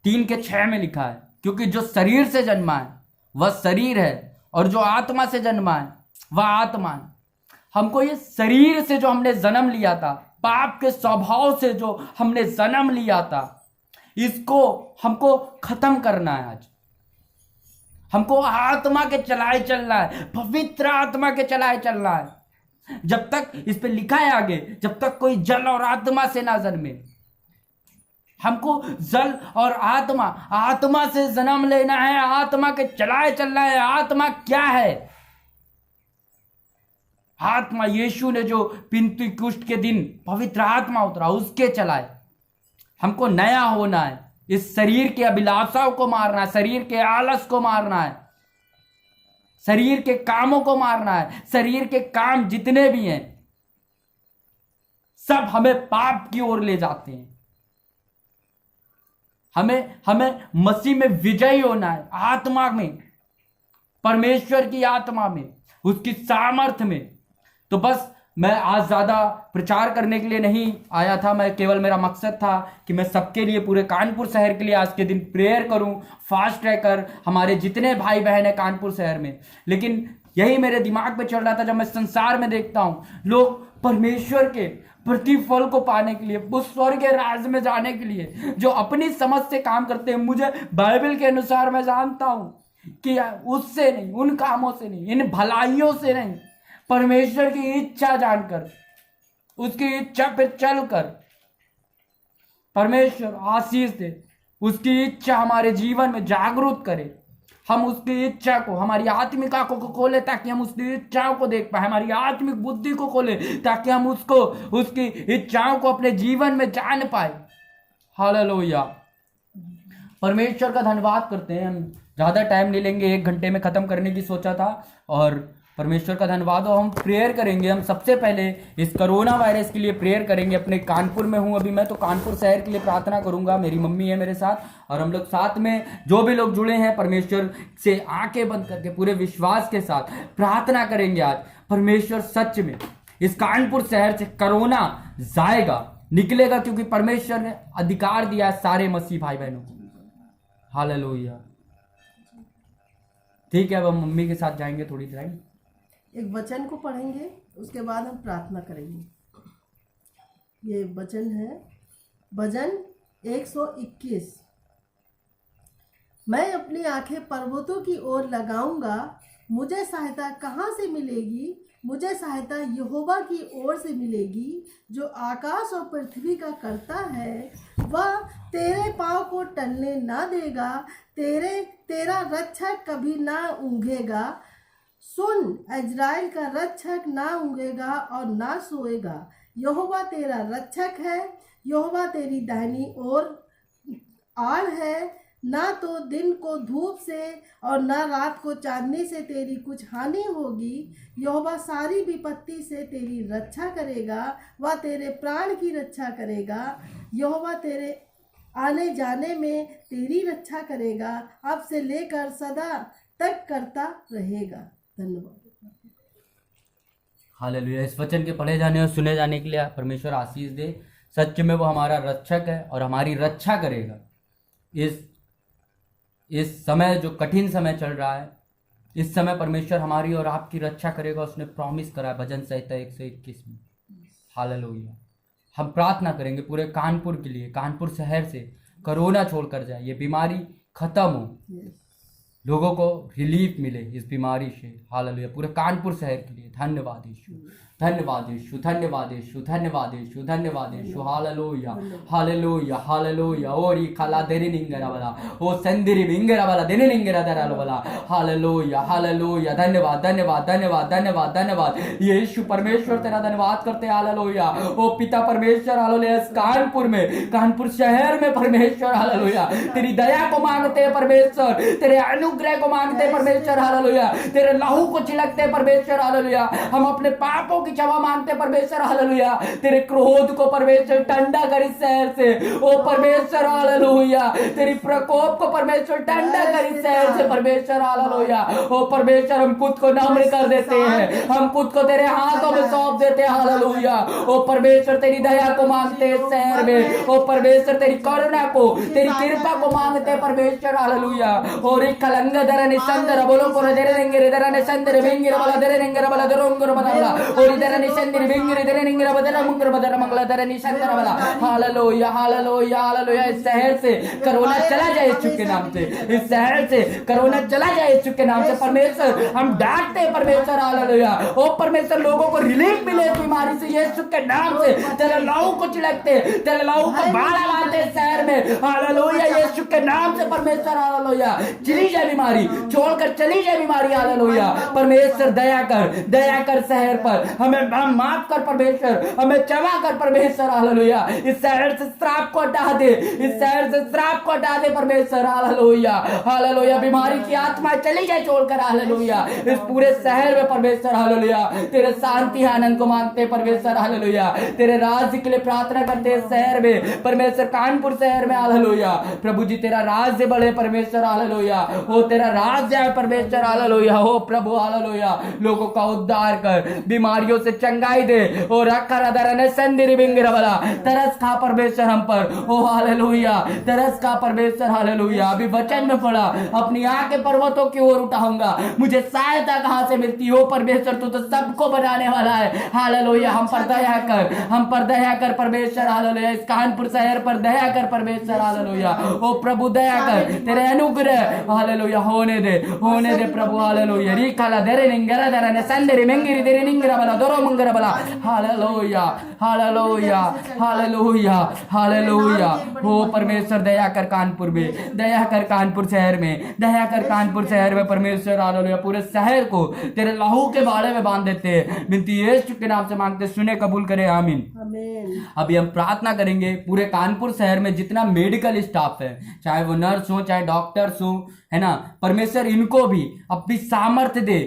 3:6 में लिखा है, क्योंकि जो शरीर से जन्मा है वह शरीर है और जो आत्मा से जन्मा है वह आत्मा है। हमको ये शरीर से जो हमने जन्म लिया था, पाप के स्वभाव से जो हमने जन्म लिया था, इसको हमको खत्म करना है। आज हमको आत्मा के चलाए चलना है, पवित्र आत्मा के चलाए चलना है। जब तक इस पे लिखा है आगे, जब तक कोई जल और आत्मा से ना जन्मे, हमको जल और आत्मा से जन्म लेना है, आत्मा के चलाए चलना है। आत्मा क्या है? आत्मा यीशु ने जो पिंतुकुष्ट के दिन पवित्र आत्मा उतरा, उसके चलाए। हमको नया होना है, इस शरीर के अभिलाषाओं को मारना है, शरीर के आलस को मारना है, शरीर के कामों को मारना है। शरीर के काम जितने भी हैं सब हमें पाप की ओर ले जाते हैं। हमें मसीह में विजयी होना है, आत्मा में। परमेश्वर की आत्मा में, उसकी सामर्थ्य में। तो बस मैं आज ज़्यादा प्रचार करने के लिए नहीं आया था, मैं केवल मेरा मकसद था कि मैं सबके लिए, पूरे कानपुर शहर के लिए आज के दिन प्रेयर करूं, फास्ट रहकर, हमारे जितने भाई बहन हैं कानपुर शहर में। लेकिन यही मेरे दिमाग पे चल रहा था, जब मैं संसार में देखता हूं लोग परमेश्वर के प्रतिफल को पाने के लिए, उस स्वर्ग के राज में जाने के लिए जो अपनी समझ से काम करते हैं, मुझे बाइबल के अनुसार मैं जानता हूं कि उससे नहीं, उन कामों से नहीं, इन भलाइयों से नहीं, परमेश्वर की इच्छा जानकर, उसकी इच्छा पे चलकर परमेश्वर आशीष दे, उसकी इच्छा हमारे जीवन में जागरूक करे। हम उसकी इच्छा को, हमारी आत्मिक आंखों को खोले ताकि हम उसकी इच्छाओं को देख पाए, हमारी आत्मिक बुद्धि को खोले ताकि हम उसको, उसकी इच्छाओं को अपने जीवन में जान पाए। हालेलुया। परमेश्वर का धन्यवाद करते हैं। हम ज़्यादा टाइम नहीं लेंगे, 1 घंटे में ख़त्म करने की सोचा था, और परमेश्वर का धन्यवाद हो। हम प्रेयर करेंगे। हम सबसे पहले इस कोरोना वायरस के लिए प्रेयर करेंगे। अपने कानपुर में हूँ अभी मैं, तो कानपुर शहर के लिए प्रार्थना करूंगा। मेरी मम्मी है मेरे साथ, और हम लोग साथ में जो भी लोग जुड़े हैं परमेश्वर से आंखें बंद करके पूरे विश्वास के साथ प्रार्थना करेंगे। आज परमेश्वर सच में इस कानपुर शहर से कोरोना जाएगा, निकलेगा, क्योंकि परमेश्वर ने अधिकार दिया है सारे मसीह भाई बहनों को। हालेलुया। ठीक है, अब हम मम्मी के साथ जाएंगे थोड़ी टाइम, एक वचन को पढ़ेंगे, उसके बाद हम प्रार्थना करेंगे। ये वचन है भजन 121। मैं अपनी आंखें पर्वतों की ओर लगाऊंगा, मुझे सहायता कहाँ से मिलेगी? मुझे सहायता यहोवा की ओर से मिलेगी, जो आकाश और पृथ्वी का करता है। वह तेरे पाँव को टलने ना देगा, तेरा रक्षक कभी ना ऊँघेगा। सुन, इज़राइल का रक्षक ना ऊँघेगा और ना सोएगा। यहोवा तेरा रक्षक है, यहोवा तेरी दाहिनी ओर आड़ है। ना तो दिन को धूप से और ना रात को चांदनी से तेरी कुछ हानि होगी। यहोवा सारी विपत्ति से तेरी रक्षा करेगा, वह तेरे प्राण की रक्षा करेगा। यहोवा तेरे आने जाने में तेरी रक्षा करेगा, अब से लेकर सदा तक करता रहेगा। धन्यवाद। हालेलुया। इस वचन के पढ़े जाने और सुने जाने के लिए परमेश्वर आशीष दे। सच में वो हमारा रक्षक है और हमारी रक्षा करेगा। इस समय जो कठिन समय चल रहा है, इस समय परमेश्वर हमारी और आपकी रक्षा करेगा। उसने प्रॉमिस करा है भजन संहिता 121 में। हालेलुया। हम प्रार्थना करेंगे पूरे कानपुर के लिए, कानपुर शहर से कोरोना छोड़कर जाए, ये बीमारी खत्म हो, लोगों को रिलीफ मिले इस बीमारी से। हालेलुया। पूरे कानपुर शहर के लिए धन्यवाद यीशु, धन्यवाद यीशु, धन्यवाद यीशु, धन्यवाद यीशु, धन्यवाद यीशु। Hallelujah, hallelujah, hallelujah. ओरी खाला देरी निंगरा वाला, ओ संदिरी बिंगरा वाला देने निंगरा दरा वाला। Hallelujah, hallelujah. धन्यवाद, धन्यवाद, धन्यवाद, धन्यवाद, धन्यवाद यीशु। परमेश्वर तेरा धन्यवाद करते हैं। हालेलुया। ओ पिता परमेश्वर, हालेलुया, कानपुर में, कानपुर शहर में परमेश्वर, हालेलुया, तेरी दया को मांगते हैं परमेश्वर, तेरे अनुग्रह को मांगते हैं परमेश्वर। हालेलुया। तेरे लहू को छिड़कते हैं परमेश्वर। हालेलुया। हम अपने पापों की क्षमा मांगते परमेश्वर। हालेलुया। तेरे क्रोध को परमेश्वर ठंडा कर इस शहर से, ओ परमेश्वर। हालेलुया। तेरी प्रकोप को परमेश्वर ठंडा कर इस शहर से परमेश्वर। हालेलुया। ओ परमेश्वर, हम खुद को नम्र कर देते हैं, हम खुद को तेरे हाथों में सौंप देते हैं। हालेलुया। ओ परमेश्वर, तेरी दया को मांगते हैं शहर में। ओ परमेश्वर, तेरी करुणा को, तेरी कृपा को मांगते हैं परमेश्वर। हालेलुया। और एक कलंग दर निसंदर बोलो को दरे देंगे दर निसंदर बिंगिर वाला दरे देंगे वाला दरोंगर वाला और इधर निसंदर बिंगिर दरे देंगे बदर मुंगर बदर मंगला दर निसंदर वाला। Hallelujah, hallelujah, hallelujah. इस शहर से कोरोना चला जाए यीशु के नाम से, इस शहर से कोरोना चला जाए यीशु के नाम से परमेश्वर। हम डांटते हैं परमेश्वर। हालेलुया। ओ परमेश्वर, लोगों को रिलीफ मिले इस बीमारी से यीशु के नाम से। तेरे लहू को छिड़कते, तेरे लहू को बाड़ा मारते शहर में। हालेलुया, यीशु के नाम से परमेश्वर। हालेलुया। चली जाए बीमारी, छोड़कर चली जाए बीमारी। हालेलुया। परमेश्वर दया कर, दया कर शहर पर। हमें हम माफ कर परमेश्वर, हमें क्षमा कर परमेश्वर, हालेलुया। इस शहर से श्राप को हटा दे, इस शहर से श्राप को हटा दे परमेश्वर, हालेलुया, हालेलुया। बीमारी की आत्मा चली जाए छोड़कर, हालेलुया। इस पूरे शहर में परमेश्वर, हालेलुया, तेरे शांति आनंद को मांगते परमेश्वर, हालेलुया। तेरे राज्य के लिए प्रार्थना करते हैं शहर में परमेश्वर, कानपुर शहर में, हालेलुया। प्रभु जी तेरा राज्य बढ़े परमेश्वर, हालेलुया। हो तेरा राज्य है परमेश्वर, हालेलुया। हो प्रभु, हालेलुया, लोगों का उद्धार कर, बीमारियों से चंगाई दे। ओ रखा रदरने संदिरी बिंगिरा वाला तरस खा परमेश्वर हम पर, ओ हालेलुया, तरस खा परमेश्वर, हालेलुया। अभी वचन में पढ़ा, अपनी आंखें पर्वतों की ओर उठाऊंगा, मुझे सहायता कहां से मिलती हो परमेश्वर, तू तो सबको बनाने वाला है, हालेलुया। हम पर दया कर, हम पर दया कर परमेश्वर, हालेलुया। इस कानपुर शहर पर दया कर परमेश्वर, हालेलुया। ओ प्रभु दया कर, तेरे अनुग्रह, हालेलुया, होने दे प्रभु, हालेलुया। रिकाला देरे निंगरा दरने संदरी मेंगिरी देरे निंगरा बला दोरो मंगरा बला, हालेलुया, हालेलुया, हालेलुया, हालेलुया। हो परमेश्वर दया कर कानपुर में, दया कर कानपुर शहर में, दया कर कानपुर शहर में परमेश्वर, हालेलुया। पूरे शहर को तेरे लहू के बाड़े में बांध देते हैं, विनती यीशु के नाम से मांगते, सुने कबूल करे, आमीन। अभी हम प्रार्थना करेंगे पूरे कानपुर शहर में जितना मेडिकल स्टाफ है, चाहे वो नर्स हो, चाहे डॉक्टर्स हो, है ना, परमेश्वर इनको भी अपनी सामर्थ्य दे।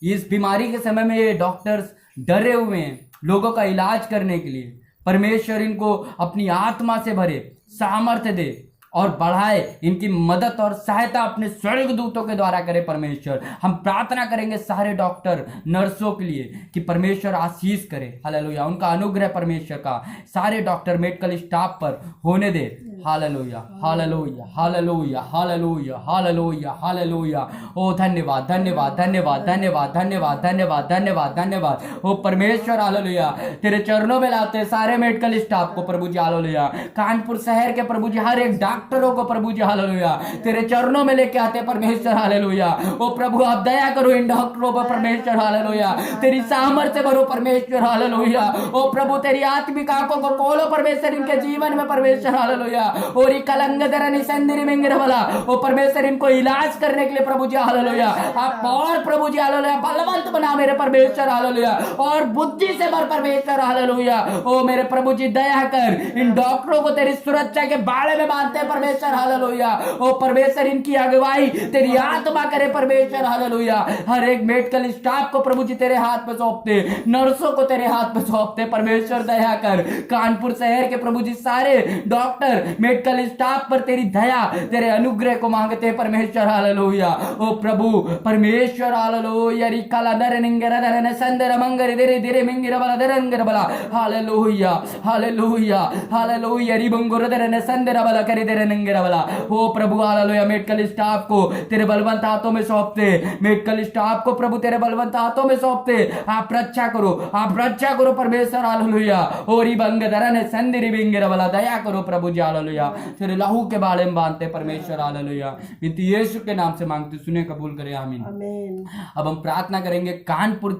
इस बीमारी के समय में ये डॉक्टर्स डरे हुए हैं लोगों का इलाज करने के लिए, परमेश्वर इनको अपनी आत्मा से भरे, सामर्थ्य दे और बढ़ाए, इनकी मदद और सहायता अपने स्वर्गदूतों के द्वारा करे परमेश्वर। हम प्रार्थना करेंगे सारे डॉक्टर नर्सों के लिए कि परमेश्वर आशीष करे, हालेलुया, उनका अनुग्रह परमेश्वर का सारे डॉक्टर मेडिकल स्टाफ पर होने दे, hallelujah, hallelujah, hallelujah, hallelujah, hallelujah, hallelujah. ओ धन्यवाद, धन्यवाद, धन्यवाद, धन्यवाद, धन्यवाद, धन्यवाद, धन्यवाद, धन्यवाद। ओ परमेश्वर, हालेलुया, तेरे चरणों में लाते सारे मेडिकल स्टाफ को प्रभु जी, हालेलुया। कानपुर शहर के प्रभु जी हर एक डॉक्टरों को प्रभु जी, हालेलुया, तेरे चरणों में लेके आते परमेश्वर, हालेलुया। ओ प्रभु आप दया करो इन डॉक्टरों पर परमेश्वर, हालेलुया, तेरी सामर्थ्य भरो परमेश्वर, हालेलुया। ओ प्रभु तेरी आत्मिक आंखों को खोलो परमेश्वर इनके जीवन में परमेश्वर, हालेलुया। और कलंगदरनी संदिरी मेंगिरा वाला, ओ परमेश्वर इनको इलाज करने के लिए प्रभु जी, हालेलुया, आप और प्रभु जी, हालेलुया, बलवंत बना मेरे परमेश्वर, हालेलुया, और बुद्धि से भर परमेश्वर, हालेलुया। ओ मेरे प्रभु जी दया कर, इन डॉक्टरों को तेरी सुरक्षा के बाड़े में बांधते परमेश्वर, हालेलुया। ओ परमेश्वर इनकी अगुवाई तेरी आत्मा करे परमेश्वर, हालेलुया। हर एक मेडिकल स्टाफ को प्रभु जी तेरे हाथ में सौंपते, नर्सों को तेरे हाथ में सौंपते परमेश्वर, दया कर। कानपुर शहर के प्रभु जी सारे डॉक्टर मेडिकल स्टाफ पर तेरी दया, तेरे अनुग्रह को मांगते परमेश्वर, हालेलुया। ओ प्रभु परमेश्वर, हालेलुया, रिकाला दरनिंगरा दरने संदर मंगरे देरे देरे मिंगिरा बला दरंगर बला, हालेलुया, हालेलुया, हालेलुया, रिबंगुर दरने संदर बला करे दरे नंगरा बला। ओ प्रभु, हालेलुया, मेडिकल स्टाफ को तेरे बलवंत हाथों में सौंपते, मेडिकल स्टाफ को प्रभु तेरे बलवंत हाथों में सौंपते, आप रक्षा करो, आप रक्षा करो परमेश्वर, हालेलुया। ओ रिबंग दरने संदरी बिंगिरा बला, दया करो प्रभु जी, हालेलुया, तेरे लहू के बाड़े में बांधते परमेश्वर, हालेलुया। विनती यीशु के नाम से मांगते, सुने कबूल करे, आमीन। अब हम प्रार्थना करेंगे कानपुर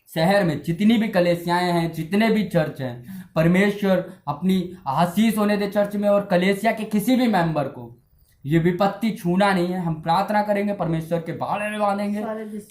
शहर में जितनी भी कलेसियाएं हैं, जितने भी चर्च हैं, परमेश्वर अपनी आशीष होने दे चर्च में, और कलेसिया के किसी भी मेंबर को ये विपत्ति छूना नहीं है। हम प्रार्थना करेंगे, परमेश्वर के बाड़े में बांधेंगे,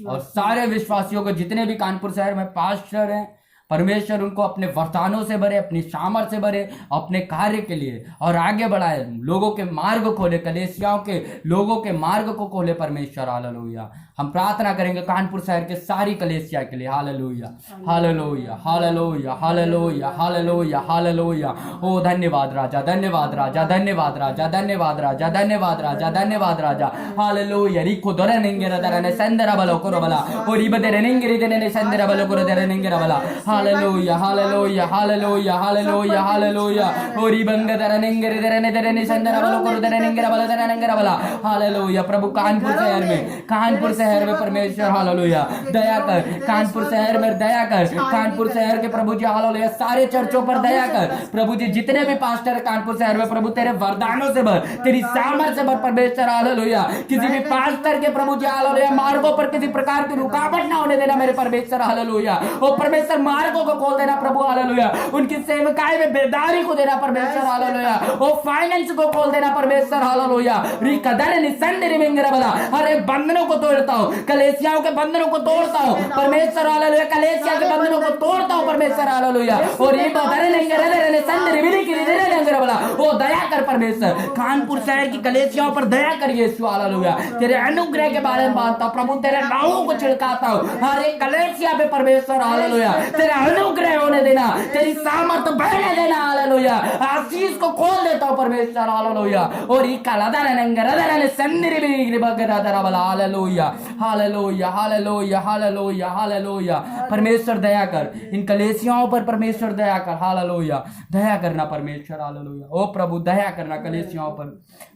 और सारे विश्वासियों को जितने भी कानपुर शहर में पास्टर हैं, परमेश्वर उनको अपने वरदानों से भरे, अपनी सामर्थ से भरे, अपने कार्य के लिए और आगे बढ़ाए, लोगों के मार्ग खोले, कलेसियाओं के लोगों के मार्ग को खोले परमेश्वर, हालेलुया। हम प्रार्थना करेंगे कानपुर शहर के सारी कलेसिया के लिए, hallelujah, hallelujah, hallelujah, hallelujah, hallelujah, hallelujah. ओ धन्यवाद राजा, धन्यवाद राजा, धन्यवाद राजा, धन्यवाद राजा, धन्यवाद राजा, धन्यवाद राजा, हालेलुया। रिको दोरे निंगेरा दरने संदरा बलो करो बला, ओ रिबदरे निंगेरी देने संदरा बलो करो दरे निंगेरा बला, hallelujah, hallelujah, hallelujah, hallelujah, hallelujah. ओ रिबंग दरे निंगेरी दरे संदरा बलो करो दरे निंगेरा बला दरे निंगेरा बला, हालेलुया। प्रभु कानपुर शहर में, कानपुर शहर में परमेश्वर, हालेलुया, दया कर, कानपुर शहर में दया कर, कानपुर शहर के प्रभु जी, हालेलुया, सारे चर्चों पर दया कर प्रभु जी। जितने भी पास्टर है कानपुर शहर में, प्रभु तेरे वरदानों से भर, तेरी सामर्थ से भर परमेश्वर, हालेलुया। किसी भी पास्टर के प्रभु जी, हालेलुया, मार्गों पर किसी प्रकार की रुकावट ना होने देना मेरे परमेश्वर, हालेलुया। ओ परमेश्वर मार्ग मार्गों को खोल देना प्रभु हालेलुया। उनकी सेवकाई में बेदारी को देना परमेश्वर हालेलुया। वो फाइनेंस को खोल देना परमेश्वर हालेलुया। रिकदर निसंदरी मिंगरा बला, हर एक बंधनों को तोड़ता हूं, कलेसियाओं के बंधनों को तोड़ता हूं परमेश्वर हालेलुया। कलेसिया के बंधनों को तोड़ता हूं परमेश्वर हालेलुया। और ये बदरे नहीं करे निसंदरी मिली की दे मिंगरा बला, वो दया कर परमेश्वर। कानपुर शहर की कलेसियाओं पर दया कर यीशु हालेलुया। तेरे अनुग्रह के बारे में बांटता हूं प्रभु, तेरे नामों को छिड़काता हूं हर एक कलेसिया पे परमेश्वर हालेलुया। तेरा अनुग्रह होने देना, तेरी सामर्थ बढ़ने देना हालेलुया। आशीष को खोल देता हूं परमेश्वर हालेलुया। और ये कलादार नंगरदार ने संदरी भी बगरादार वाला hallelujah hallelujah hallelujah hallelujah hallelujah. परमेश्वर दया कर इन कलेसियाओं पर, परमेश्वर दया कर हालेलुया। दया करना परमेश्वर हालेलुया। ओ प्रभु दया करना कलेसियाओं पर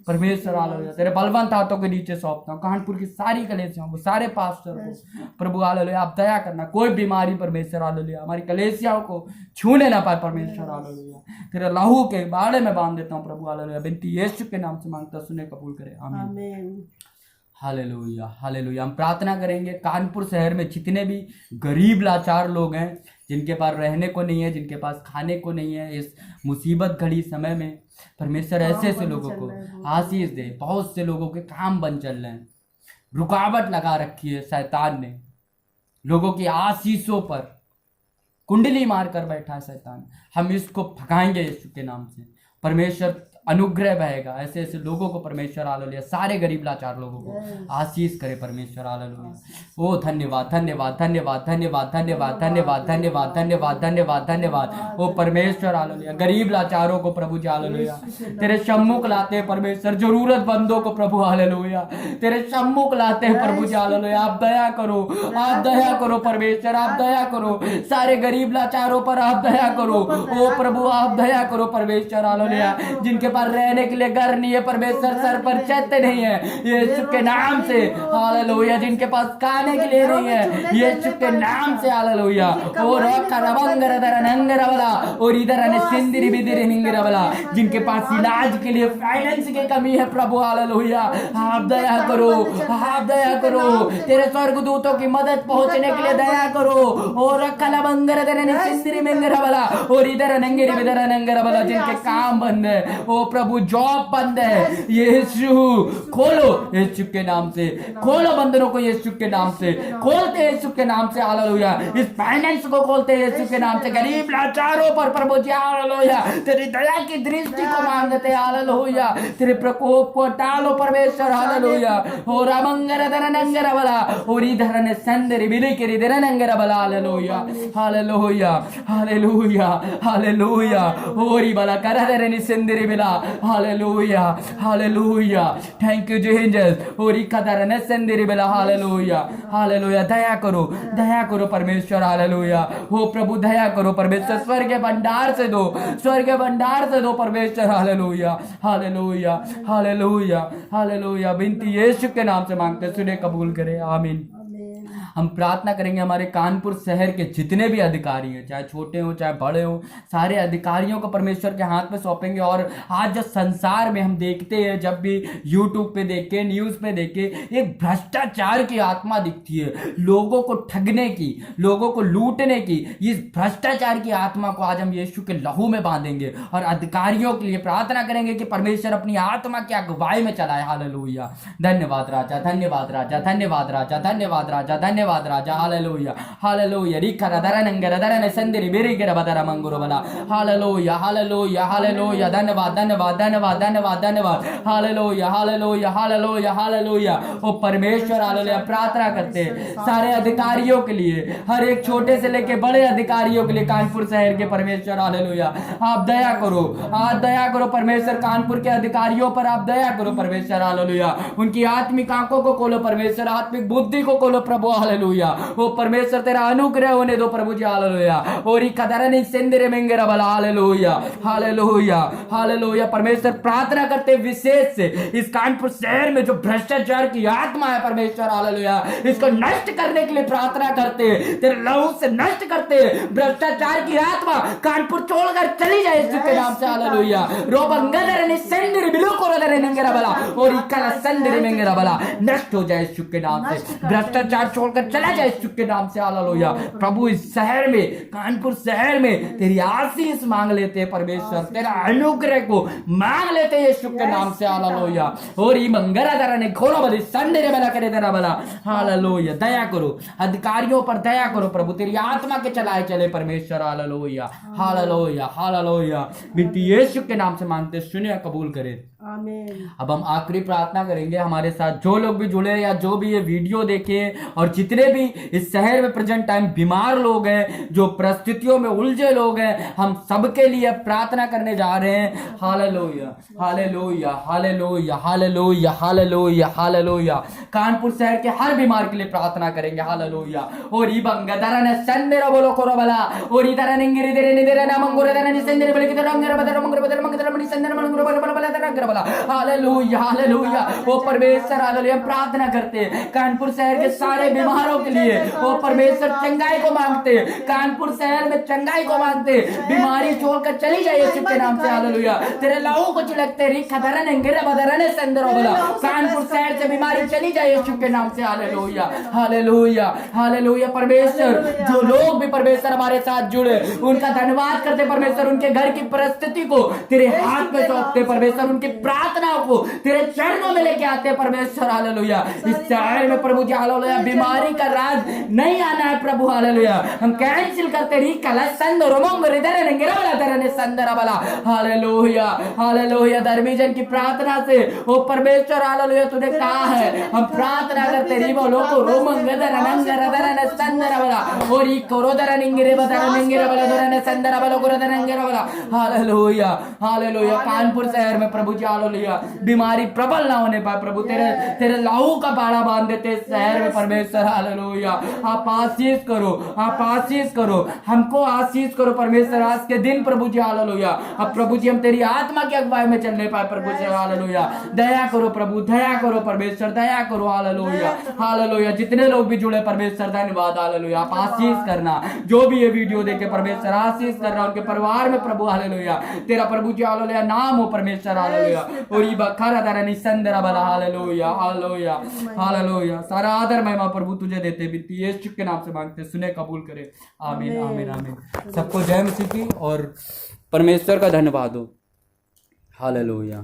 परमेश्वर हालेलुया। तेरे बलवंत हाथों के नीचे सौंपता हूं कानपुर की सारी कलेसियाओं को, सारे पास्टर को प्रभु हालेलुया। आप दया करना, कोई बीमारी परमेश्वर हालेलुया हमारी कलेसियाओं को छूने ना पाए परमेश्वर हालेलुया। तेरे लहू के बाड़े में बांध देता हूं प्रभु हालेलुया। बिनती यीशु के नाम से मांगता, सुने कबूल करे, आमीन। Hallelujah hallelujah. हम प्रार्थना करेंगे कानपुर शहर में जितने भी गरीब लाचार लोग हैं, जिनके पास रहने को नहीं है, जिनके पास खाने को नहीं है, इस मुसीबत घड़ी समय में परमेश्वर ऐसे ऐसे लोगों को आशीष दे। बहुत से लोगों के काम बंद चल रहे हैं, रुकावट लगा रखी है शैतान ने, लोगों की आशीषों पर कुंडली मार कर बैठा है शैतान। हम इसको भगाएंगे यीशु के नाम से। परमेश्वर अनुग्रह बहेगा ऐसे ऐसे लोगों को परमेश्वर हालेलुया। सारे गरीब लाचार लोगों को आशीष करे परमेश्वर हालेलुया। ओ धन्यवाद धन्यवाद धन्यवाद धन्यवाद धन्यवाद धन्यवाद धन्यवाद धन्यवाद धन्यवाद धन्यवाद। ओ परमेश्वर हालेलुया। गरीब लाचारों को प्रभु जी हालेलुया तेरे सम्मुख लाते हैं परमेश्वर। जरूरतमंदों को प्रभु हालेलुया तेरे सम्मुख लाते हैं प्रभु जी हालेलुया। आप दया करो, आप दया करो परमेश्वर, आप दया करो। सारे गरीब लाचारों पर आप दया करो। ओ प्रभु आप दया करो परमेश्वर हालेलुया। जिनके पास रहने के लिए घर नहीं है परमेश्वर, सर पर छत नहीं है यीशु के नाम से हालेलुया। जिनके पास खाने के लिए नहीं है यीशु के नाम से हालेलुया। और और इधर सिंदरी बिदरी निंगरवला, जिनके पास इलाज के लिए फाइनेंस की कमी है प्रभु हालेलुया। आप दया करो, आप दया करो। तेरे स्वर्गदूतों की मदद पहुंचने के लिए दया करो। और सिंदरी मिंगरवला और इधर नंगेरी बिदर नंगरवला, जिनके काम बंद है ओ प्रभु, जॉब बंद है यीशु खोलो यीशु के नाम से, खोलो बंधनों को यीशु के नाम से, खोलते यीशु के नाम से हालेलुया। इस फाइनेंस को खोलते यीशु के नाम से। गरीब लाचारों पर प्रभु जी हालेलुया तेरी दया की दृष्टि को मांगते हालेलुया। तेरे प्रकोप को टालो परमेश्वर हालेलुया। और अमंगर दर नंगर बला और इधर ने संदरी बिली के दर नंगर बला हालेलुया हालेलुया हालेलुया हालेलुया। ओरी बला कर दर नि संदरी बिला hallelujah hallelujah. Thank you Jesus. और इकदर ने संदरी बिला हालेलुया हालेलुया। दया करो परमेश्वर हालेलुया। हो प्रभु दया करो परमेश्वर। स्वर्ग के भंडार से दो, स्वर्ग के भंडार से दो परमेश्वर हालेलुया हालेलुया हालेलुया हालेलुया। बिनती यीशु के नाम से मांगते, सुने कबूल करे, आमीन। हम प्रार्थना करेंगे हमारे कानपुर शहर के जितने भी अधिकारी हैं, चाहे छोटे हो चाहे बड़े हो, सारे अधिकारियों को परमेश्वर के हाथ में सौंपेंगे। और आज जो संसार में हम देखते हैं, जब भी यूट्यूब पे देखे, न्यूज़ पे देखे, एक भ्रष्टाचार की आत्मा दिखती है, लोगों को ठगने की, लोगों को लूटने की। इस भ्रष्टाचार की आत्मा को आज हम यीशु के लहू में बांधेंगे और अधिकारियों के लिए प्रार्थना करेंगे कि परमेश्वर अपनी आत्मा की अगुवाई में चलाए हालेलुया। धन्यवाद राजा, धन्यवाद राजा, धन्यवाद राजा, धन्यवाद राजा, धन्यवाद राजा हालेलुया हालेलुया। रिखरा दरनंगर दरन संदरी बिरिगर बदर मंगुरो बला हालेलुया हालेलुया हालेलुया। धन्यवाद धन्यवाद धन्यवाद धन्यवाद धन्यवाद हालेलुया हालेलुया हालेलुया हालेलुया। ओ परमेश्वर हालेलुया। प्रार्थना करते सारे अधिकारियों के लिए, हर एक छोटे से लेके बड़े अधिकारियों के लिए कानपुर शहर के परमेश्वर हालेलुया। आप दया करो, आप दया करो परमेश्वर। कानपुर के अधिकारियों पर आप दया करो परमेश्वर हालेलुया। उनकी आत्मिक आंखों को खोलो परमेश्वर, आत्मिक बुद्धि को खोलो प्रभु हालेलुया। ओ परमेश्वर तेरा अनुग्रह होने दो प्रभु जी हालेलुया। और कदरनी सेंदरे मेंगेरा बला हालेलुया हालेलुया हालेलुया। परमेश्वर प्रार्थना करते विशेष से इस कानपुर शहर में जो भ्रष्टाचार की आत्मा है परमेश्वर हालेलुया, इसको नष्ट करने के लिए प्रार्थना करते, तेरे लहू से नष्ट करते। भ्रष्टाचार की आत्मा कानपुर छोड़कर चली जाए यीशु के नाम से हालेलुया। रोबंगदरनी सेंदरे बिलोकोरदरनी मेंगेरा बला और इकला सेंदरे मेंगेरा बला नष्ट हो जाए यीशु के नाम से। भ्रष्टाचार छोड़कर लेकर चला जाए यीशु के नाम से। हालेलुया। प्रभु इस शहर में, कानपुर शहर में तेरी आशीष मांग लेते हैं परमेश्वर, तेरा अनुग्रह को मांग लेते हैं यीशु के नाम से। हालेलुया। और ये मंगरा दरा ने खोलो बली संडे बला करे तेरा बला। हालेलुया। दया करो, अधिकारियों पर दया करो प्रभु, तेरी आत्मा के चलाए चले परमेश्वर। Hallelujah, hallelujah, hallelujah. बिनती यीशु के नाम से मांगते, सुने, कबूल करे। आमीन। अब हम आखिरी प्रार्थना करेंगे। हमारे साथ जो लोग भी जुड़े या जो भी ये वीडियो देखे और जितने भी इस शहर में प्रेजेंट टाइम बीमार लोग हैं, जो परिस्थितियों में उलझे लोग हैं, हम सबके लिए प्रार्थना करने जा रहे हैं। Hallelujah, hallelujah, hallelujah, hallelujah, hallelujah, hallelujah. Kanpur शहर के हर बीमार के लिए प्रार्थना करेंगे। हालेलुया। और ई बंगदरा ने संदेरा बोलो कोरो बला, और इधर निंगिरी देरे निदेरे ना मंगुरे देरे निसेंदेरे बले की तरह अंगरा बदर मंगुरे बदर मंगरा बली संदेरा मंगुरे बला बला बला तरह हालेलुया, हालेलुया। ओ परमेश्वर, हालेलुया, प्रार्थना करते हैं कानपुर शहर के सारे बीमारों के लिए। ओ परमेश्वर, चंगाई को मांगते, कानपुर शहर में चंगाई को मांगते, बीमारी छोड़कर चली जाए यीशु के नाम से। हालेलुया। तेरे लहू को छिड़कते री खदरन अंगेरा बदरन संदरो बोला, कानपुर शहर से बीमारी चली जाए यीशु के नाम से। Hallelujah, hallelujah, hallelujah. परमेश्वर, जो लोग भी परमेश्वर हमारे साथ जुड़े, उनका धन्यवाद करते परमेश्वर, उनके घर की परिस्थिति को तेरे हाथ में सौंपते परमेश्वर, उनकी प्रार्थनाओं को तेरे चरणों में लेके आते हैं परमेश्वर। हालेलुया। इस शहर में प्रभु जी, हालेलुया, बीमारी का राज नहीं आना है प्रभु। हालेलुया। हम कैंसिल करते रही कला संद रोमंग रिदर ने गिरवला तरने संदरा बला। Hallelujah, hallelujah. धर्मीजन की प्रार्थना से ओ परमेश्वर, हालेलुया, तूने कहा है हम प्रार्थना करते रही बोलो को रोमंग रिदर नंगर रदर संदरा बला, और ई कोरोदर निंगिरे बदर निंगिरे बला दरने संदरा बला कोरोदर निंगिरे बला। Hallelujah, hallelujah. कानपुर शहर में प्रभु जी, हालेलुया, बीमारी प्रबल ना होने पाए प्रभु, तेरे लहू का बाड़ा बांध देते शहर में परमेश्वर। हालेलुया। आप आशीष करो, आप आशीष करो, हमको आशीष करो परमेश्वर आज के दिन प्रभु जी। हालेलुया। अब प्रभु जी, हम तेरी आत्मा की अगुवाई में चलने पाए प्रभु जी। हालेलुया। दया करो प्रभु, दया करो परमेश्वर, दया करो। Hallelujah, hallelujah. जितने लोग भी जुड़े परमेश्वर, धन्यवाद। हालेलुया। आप आशीष करना, जो भी ये वीडियो देखे परमेश्वर, आशीष करना उनके परिवार में प्रभु। हालेलुया। तेरा प्रभु जी, हालेलुया, नाम हो परमेश्वर। हालेलुया। और ये बखरा दरा निसंदरा बला। Hallelujah, hallelujah, hallelujah. सारा आदर महिमा प्रभु तुझे देते, बिनती यीशु के नाम से मांगते, सुने, कबूल करे। आमीन, आमीन, आमीन। सबको जय मसीह की और परमेश्वर का धन्यवाद हो। हालेलुया।